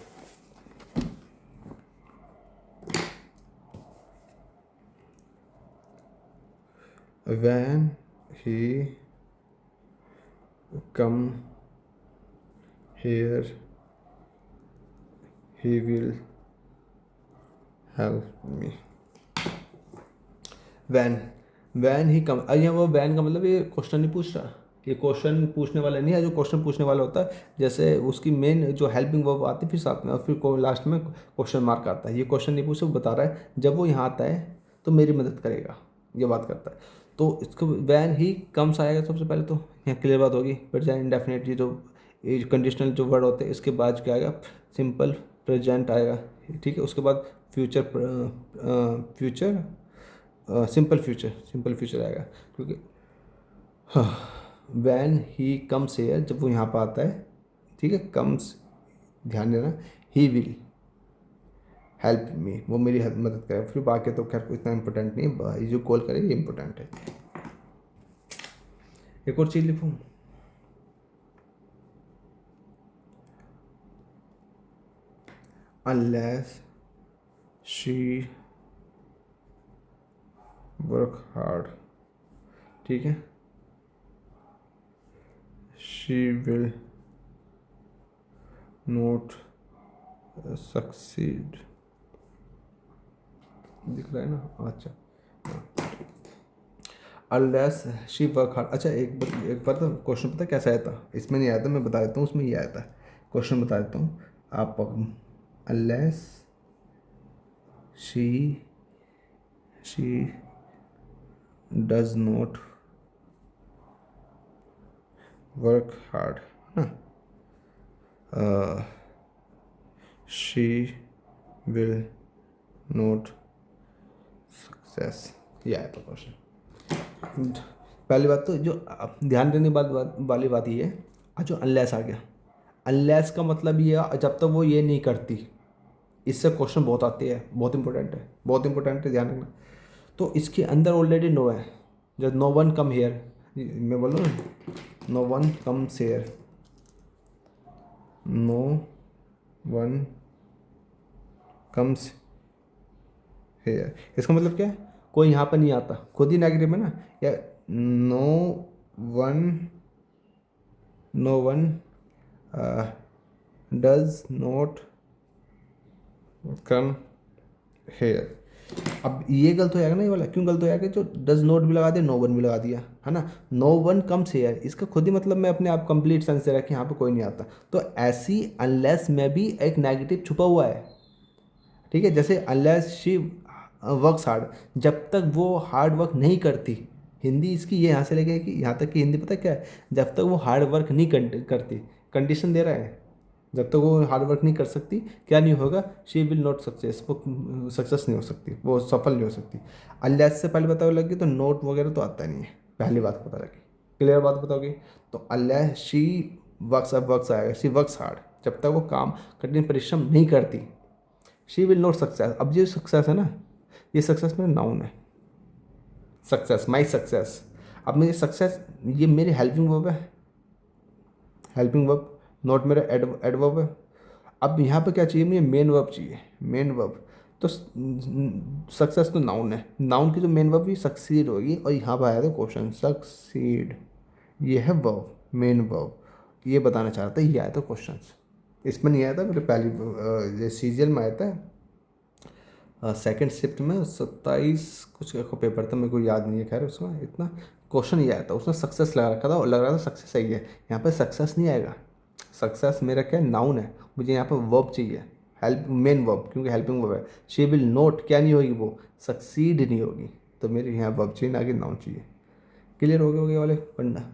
When he come here, he will help me. When ही कम, यहाँ वो वैन का मतलब ये क्वेश्चन नहीं पूछ रहा, ये क्वेश्चन पूछने वाला नहीं है। जो क्वेश्चन पूछने वाला होता है, जैसे उसकी मेन जो हेल्पिंग वर्ब आती है फिर साथ में, और फिर लास्ट में क्वेश्चन मार्क आता है, ये क्वेश्चन नहीं पूछ, वो बता रहा है जब वो यहाँ आता है तो मेरी मदद करेगा, ये बात करता है। तो इसको वैन ही कम्स आएगा सबसे पहले, तो यहाँ क्लियर बात होगी। प्रेजेंट इंडेफिनिट ये जो कंडीशनल जो वर्ड होते हैं, इसके बाद क्या आएगा, सिंपल प्रेजेंट आएगा। ठीक है, उसके बाद फ्यूचर सिंपल फ्यूचर आएगा, क्योंकि वैन ही कम्स हेयर, जब वो यहाँ पर आता है, ठीक है, कम्स, ध्यान देना, ही विल हेल्प मी, वो मेरी मदद करे। फिर बाकी तो खैर इतना इंपॉर्टेंट नहीं है, ये जो कॉल करे ये इंपॉर्टेंट है। एक और चीज़ लिखूँ, अनलेस शी वर्क हार्ड, ठीक है, शी विल नॉट सक्सीड, दिख रहा है ना, अच्छा। अनलेस शी वर्क हार्ड, अच्छा एक बार तो क्वेश्चन पता है कैसा आया था, इसमें नहीं आया था, मैं बता देता हूँ, उसमें ये आया था, क्वेश्चन बता देता हूँ आप। Unless she does not work hard ना, शी विल नॉट सक्सेस, ये आया था क्वेश्चन। पहली बात तो जो ध्यान देने वाली बात ये है, जो अनलेस आ गया, अनलेस का मतलब ये है जब तक वो ये नहीं करती। इससे क्वेश्चन बहुत आते हैं, बहुत इंपॉर्टेंट है, बहुत इंपॉर्टेंट है, ध्यान रखना। तो इसके अंदर ऑलरेडी नो है, जब नो वन कम हेयर, मैं बोल रहा हूँ no one comes here, no one comes here, इसका मतलब क्या है, कोई यहाँ पर नहीं आता, खुद ही नेगेटिव है ना, या no one, no one does not come here. अब ये गलत हो जाएगा ना, ये वाला क्यों गलत हो जाएगा, जो डज नॉट भी लगा दिया, नो वन भी लगा दिया, है ना। नो वन कम्स हेयर, इसका खुद ही मतलब मैं अपने आप कंप्लीट सेंस दे रहा कि यहाँ पे कोई नहीं आता। तो ऐसी अनलेस में भी एक नेगेटिव छुपा हुआ है, ठीक है। जैसे अनलेस शी वर्क्स हार्ड, जब तक वो हार्ड वर्क नहीं करती, हिंदी इसकी ये यहाँ से लेके कि यहाँ तक की हिंदी पता क्या है, जब तक वो हार्ड वर्क नहीं करती, कंडीशन दे रहा है, जब तक वो हार्ड वर्क नहीं कर सकती क्या नहीं होगा, शी विल नॉट सक्सेस, वो सक्सेस नहीं हो सकती, वो सफल नहीं हो सकती। अनलेस से पहले बताओ लगी तो नोट वगैरह तो आता नहीं है, पहली बात पता लगी, क्लियर बात बताओगी। तो अनलेस शी वर्क्स, अब वर्क्स आएगा, शी वर्क्स हार्ड, जब तक वो काम कठिन परिश्रम नहीं करती, शी विल नॉट सक्सेस। अब ये सक्सेस है ना, ये सक्सेस मेरा नाउन है, सक्सेस, माई सक्सेस। अब मेरी सक्सेस ये मेरी हेल्पिंग वर्ब है, हेल्पिंग वर्ब, नॉट मेरा एडवर्ब है। अब यहाँ पे क्या चाहिए मुझे, मेन वर्ब चाहिए, मेन वर्ब। तो सक्सेस तो नाउन है, नाउन की जो मेन वर्ब भी सक्सीड होगी, और यहाँ पर आया था क्वेश्चन सक्सीड, ये है वर्ब, मेन वर्ब, ये बताना चाह रहा था, ये आया था क्वेश्चन। इसमें नहीं आया था मेरे पहली ये सीजन में आया था, सेकंड शिफ्ट में 27 कुछ का पेपर था, मेरे को याद नहीं है, खैर उसमें इतना क्वेश्चन ये आया था, उसमें सक्सेस लगा रखा था और लग रहा था सक्सेस सही है। यहाँ पे सक्सेस नहीं आएगा, सक्सेस मेरा क्या है, नाउन है, मुझे यहाँ पर वर्ब चाहिए, हेल्प, मेन वर्ब, क्योंकि हेल्पिंग वर्ब है। शी विल नोट क्या नहीं होगी, वो सक्सीड नहीं होगी, तो मेरे यहाँ वर्ब चाहिए ना कि नाउन चाहिए। क्लियर हो गया वाले पढ़ना।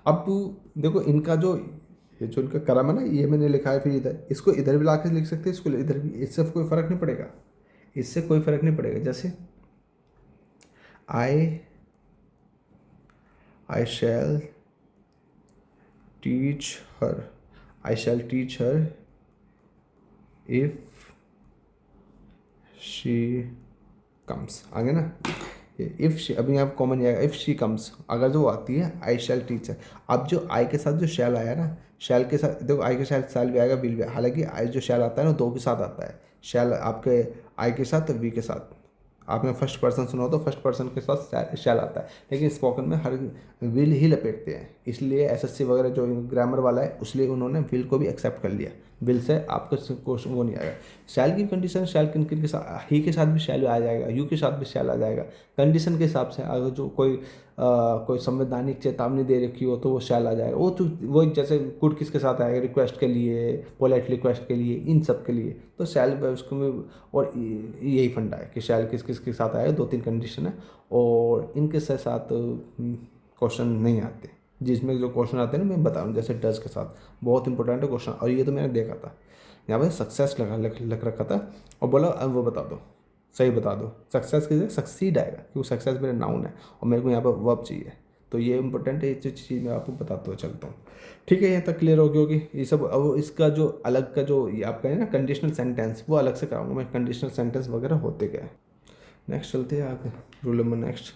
अब देखो इनका जो ये जो इनका क्रम है ना, ये मैंने लिखा है, फिर इधर इसको इधर भी ला के लिख सकते हैं, इसको इधर भी, इससे कोई फर्क नहीं पड़ेगा, इससे कोई फर्क नहीं पड़ेगा। जैसे I shall teach her, I shall teach her if she comes, आगे ना, इफ़ शी, अभी यहाँ कॉमन आएगा, इफ़ शी कम्स, अगर जो आती है आई शैल टीच है। अब जो आई के साथ जो शैल आया ना, शैल के साथ देखो, आई के साथ शैल भी आएगा, विल भी, हालांकि आई जो शैल आता है ना दो के साथ आता है, शैल आपके आई के साथ वी के साथ, आपने फर्स्ट पर्सन सुना हो तो फर्स्ट पर्सन के साथ शैल आता है, लेकिन स्पोकन में हर विल ही लपेटते हैं, इसलिए एसएससी वगैरह जो ग्रामर वाला है उसलिए उन्होंने विल को भी एक्सेप्ट कर लिया, विल से आपका क्वेश्चन वो नहीं आएगा। शैल की कंडीशन, शैल किन किन के साथ, ही के साथ भी शैल आ जाएगा, यू के साथ भी शैल आ जाएगा, कंडीशन के हिसाब से। अगर जो कोई संवैधानिक चेतावनी दे रखी हो तो वो शैल आ जाएगा, वो जैसे कुड किसके साथ आएगा, रिक्वेस्ट के लिए, पोलाइट रिक्वेस्ट के लिए, इन सब के लिए तो शैल उसको में। और यही फंडा है कि शैल किस किस के साथ आएगा, दो तीन कंडीशन है, और इनके साथ क्वेश्चन नहीं आते, जिसमें जो क्वेश्चन आते हैं ना मैं बता रहा हूँ, जैसे डज के साथ बहुत इंपॉर्टेंट है क्वेश्चन, और ये तो मैंने देखा था, यहाँ पे सक्सेस लग रखा था, और बोला अब वो बता दो, सही बता दो, सक्सेस की जगह सक्सीड आएगा, क्योंकि सक्सेस मेरा नाउन है और मेरे को यहाँ पर वर्ब चाहिए, तो ये इंपॉर्टेंट है, ये चीज़ मैं आपको बताता हुआ चलता हूँ। ठीक है, यहाँ तक क्लियर हो गया होगी ये सब। अब इसका जो अलग का जो ये आपका है ना कंडीशनल सेंटेंस, वो अलग से कराऊंगा मैं, कंडीशनल सेंटेंस वगैरह होते क्या है। नेक्स्ट चलते हैं आगे, rule number next,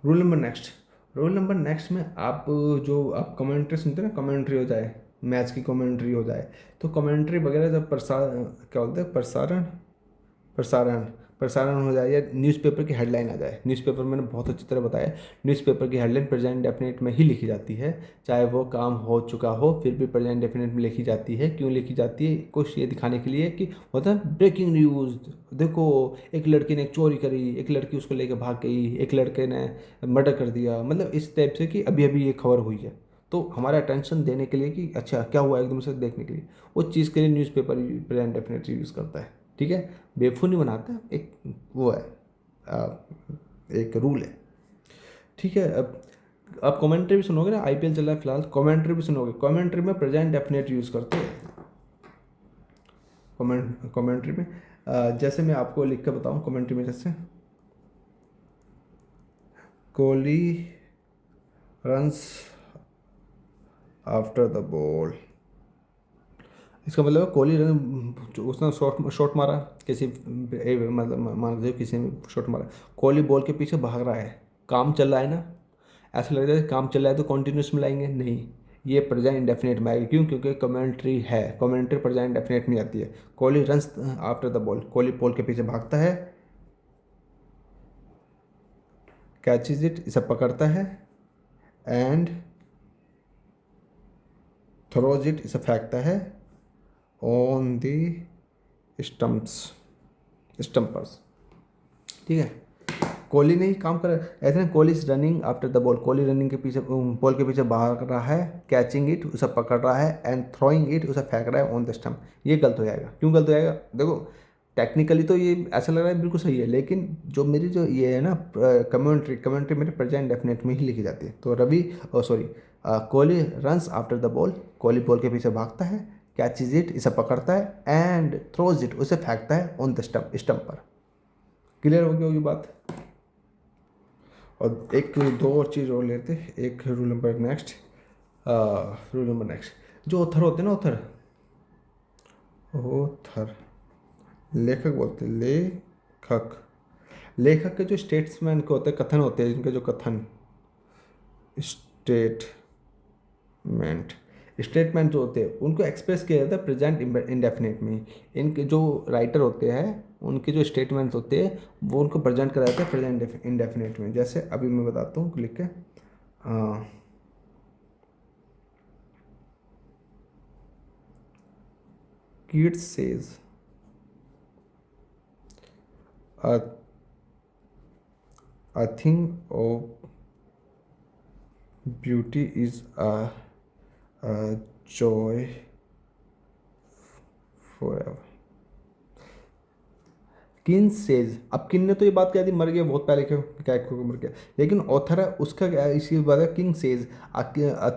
rule number next में आप जो आप कमेंट्री सुनते हैं ना, कमेंट्री हो जाए, मैच की कमेंट्री हो जाए, तो कमेंट्री वगैरह जब क्या बोलते हैं, प्रसारण प्रसारण प्रसारण हो जाए, या न्यूज़पेपर की हेडलाइन आ जाए, न्यूज़पेपर मैंने बहुत अच्छी तरह बताया, न्यूज़पेपर की हेडलाइन प्रेजेंट डेफिनेट में ही लिखी जाती है, चाहे वो काम हो चुका हो फिर भी प्रेजेंट डेफिनेट में लिखी जाती है। क्यों लिखी जाती है, कुछ ये दिखाने के लिए कि होता है ब्रेकिंग न्यूज़, देखो एक लड़की ने एक चोरी करी, एक लड़की उसको लेकर भाग गई, एक लड़के ने मर्डर कर दिया, मतलब इस टाइप से कि अभी अभी ये खबर हुई है, तो हमारा अटेंशन देने के लिए कि अच्छा क्या हुआ एकदम से देखने के लिए, वो चीज़ के लिए न्यूज़पेपर प्रेजेंट डेफिनेट यूज़ करता है। ठीक है, बेवकूफ़ नहीं बनाता, एक वो है, आ, एक रूल है। ठीक है, अब आप कमेंट्री भी सुनोगे ना, आईपीएल चल रहा है फिलहाल, कमेंट्री भी सुनोगे, कमेंट्री में प्रेजेंट डेफिनेट यूज़ करते हैं कमेंट्री में। जैसे मैं आपको लिख के बताऊँ कमेंट्री में, जैसे Kohli runs after the ball, इसका मतलब है कोहली उसने शॉट मारा किसी, मतलब मान लीजिए किसी ने शॉट मारा, कोहली बॉल के पीछे भाग रहा है, काम चल रहा है ना, ऐसा लग रहा है काम चल रहा है तो कॉन्टिन्यूस में लाएंगे नहीं, ये प्रेजेंट इंडेफिनेट में आएगी। क्यों? क्योंकि कमेंट्री है, कमेंट्री प्रेजेंट इंडेफिनेट में आती है। Kohli runs after the ball, Kohli ball के पीछे भागता है, कैचेज इट, इसे पकड़ता है, एंड थ्रोज इट, इसे फेंकता है, ऑन दी स्टम्पर्स। ठीक है, कोहली ने ही काम करा ऐसे ना, Kohli is running after the ball, Kohli running के पीछे बॉल के पीछे भाग रहा है, कैचिंग इट, उसे पकड़ रहा है, एंड थ्रोइंग इट, उसे फेंक रहा है ऑन द स्टम्प। ये गलत हो जाएगा। क्यों गलत हो जाएगा? देखो टेक्निकली तो ये ऐसा लग रहा है बिल्कुल सही है, लेकिन जो मेरी जो ये है ना कमेंट्री मेरे प्रेजेंट डेफिनेट में ही लिखी जाती है। तो Ravi sorry Kohli runs after the ball, Kohli ball के पीछे भागता है, कैचेज इट, इसे पकड़ता है, एंड थ्रोज इट, उसे फेंकता है ऑन द स्टम्प पर। क्लियर हो गई होगी बात। और एक दो और चीज़ और लेते, एक रूल नंबर नेक्स्ट, जो ऑथर होते हैं ना, ऑथर लेखक बोलते हैं, लेखक के जो स्टेट्समैन के होते हैं, कथन होते हैं, इनके जो कथन स्टेटमेंट जो होते हैं उनको एक्सप्रेस किया जाता है प्रेजेंट इंडेफिनिट में। इनके जो राइटर होते हैं उनके जो स्टेटमेंट्स होते हैं वो उनको प्रेजेंट करा जाता है प्रेजेंट इंडेफिनिट में। जैसे अभी मैं बताता हूँ लिख के, Keats says a thing of beauty is a joy forever. किन सेज, अब किन ने तो ये बात कह दी, मर गया बहुत पहले, क्यों क्या मर गया, लेकिन ऑथर है उसका क्या है, इसी बात है, king says a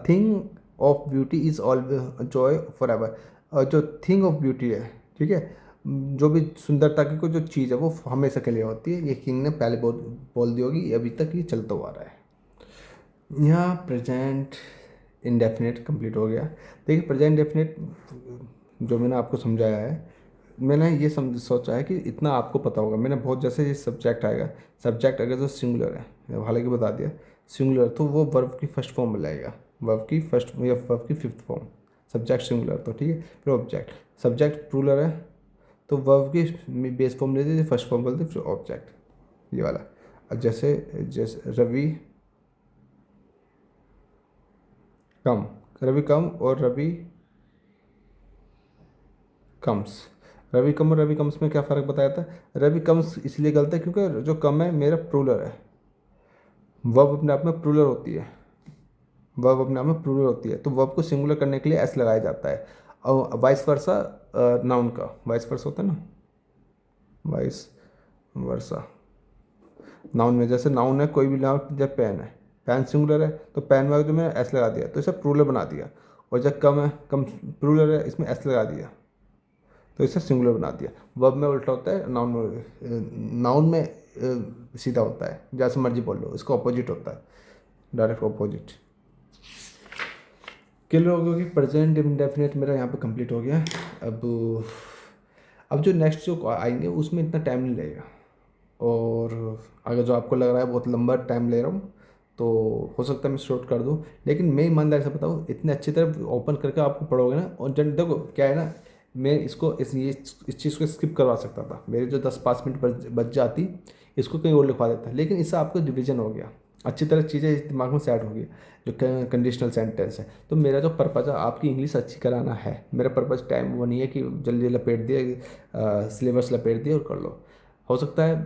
thing of beauty is always Joy for ever. और जो थिंग ऑफ ब्यूटी है, ठीक है, जो भी सुंदरता की कोई जो चीज़ है वो हमेशा के लिए होती है। ये किंग ने पहले बोल दी होगी, अभी तक ये चलता हुआ आ रहा है। यहाँ प्रेजेंट इंडेफिनेट कंप्लीट हो गया। देखिए प्रेजेंट इंडेफिनेट जो मैंने आपको समझाया है, मैंने ये सोचा है कि इतना आपको पता होगा। मैंने बहुत, जैसे ये सब्जेक्ट आएगा, सब्जेक्ट अगर जो सिंगुलर है, हालांकि बता दिया सिंगुलर, तो वो वर्ब की फर्स्ट फॉर्म में लाएगा, वर्ब की फर्स्ट या वर्ब की फिफ्थ फॉर्म। सब्जेक्ट सिंगुलर तो ठीक है, फिर ऑब्जेक्ट, सब्जेक्ट प्लूरल है तो वर्ब की बेस फॉर्म ले दीजिए, फर्स्ट फॉर्म बोलते फिर ऑब्जेक्ट, ये वाला। अब जैसे रवि कम और रवि कम्स, रवि कम और रवि कम्स में क्या फ़र्क बताया था? रवि कम्स इसलिए गलत है क्योंकि जो कम है मेरा प्लूरल है, वर्ब अपने आप में प्लूरल होती है, वर्ब अपने आप में प्लूरल होती है, तो वर्ब को सिंगुलर करने के लिए एस लगाया जाता है। और वाइस वर्सा नाउन का वाइस वर्सा होता है ना, वाइस वर्सा नाउन में, जैसे नाउन है कोई भी नाउन, जब पेन है, पेन सिंगुलर है तो पेन में जो मैंने एस लगा दिया तो इसे प्लूरल बना दिया, और जब कम है, कम प्लूरल है, इसमें एस लगा दिया तो इसे सिंगुलर बना दिया। वर्ब में उल्टा होता है, नाउन में सीधा होता है, जैसे मर्जी बोल लो, इसका ऑपोजिट होता है, डायरेक्ट ऑपोजिट। क्लियर हो गया कि प्रेजेंट इंडेफिनिट मेरा यहाँ पे कंप्लीट हो गया। अब जो नेक्स्ट जो आएंगे उसमें इतना टाइम नहीं लगेगा, और अगर जो आपको लग रहा है बहुत लंबा टाइम ले रहा हूँ तो हो सकता है मैं शॉर्ट कर दूँ, लेकिन मैं ईमानदारी से बताऊँ, इतने अच्छी तरह ओपन करके आपको पढ़ोगे ना, और जब देखो क्या है ना, मैं इसको इस चीज़ को स्किप करवा सकता था, मेरे जो 10-5 मिनट बच जाती, इसको कहीं और लिखवा देता, लेकिन इससे आपको रिविजन हो गया, अच्छी तरह चीज़ें इस दिमाग में सेट होगी, जो कंडीशनल सेंटेंस है। तो मेरा जो पर्पज़ है आपकी इंग्लिश अच्छी कराना है, मेरा पर्पज़ टाइम वो नहीं है कि जल्दी लपेट दिया, सिलेबस लपेट दिया और कर लो। हो सकता है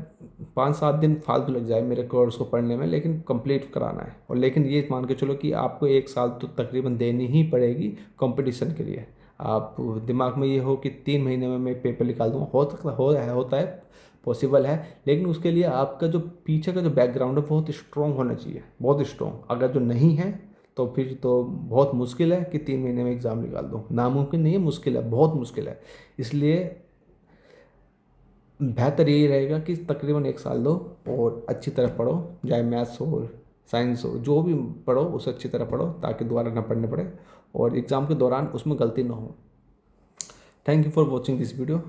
5-7 दिन फालतू लग जाए मेरे कोर्स को पढ़ने में, लेकिन कंप्लीट कराना है। और लेकिन ये मान के चलो कि आपको 1 साल तो तकरीबन देनी ही पड़ेगी कंपटीशन के लिए। आप दिमाग में ये हो कि 3 महीने में मैं पेपर निकाल दूँगा, हो सकता होता है पॉसिबल है, लेकिन उसके लिए आपका जो पीछे का जो बैकग्राउंड है बहुत स्ट्रॉन्ग होना चाहिए, बहुत स्ट्रॉन्ग। अगर जो नहीं है तो फिर तो बहुत मुश्किल है कि 3 महीने में एग्ज़ाम निकाल दो, नामुमकिन नहीं है, मुश्किल है, बहुत मुश्किल है। इसलिए बेहतर यही रहेगा कि तकरीबन 1 साल दो और अच्छी तरह पढ़ो, चाहे मैथ्स हो, साइंस हो, जो भी पढ़ो उसे अच्छी तरह पढ़ो ताकि दोबारा ना पढ़ने पड़े और एग्ज़ाम के दौरान उसमें गलती ना हो। Thank you for watching this video.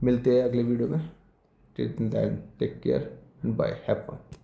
मिलते हैं अगले वीडियो में। Till then take care and bye, have fun.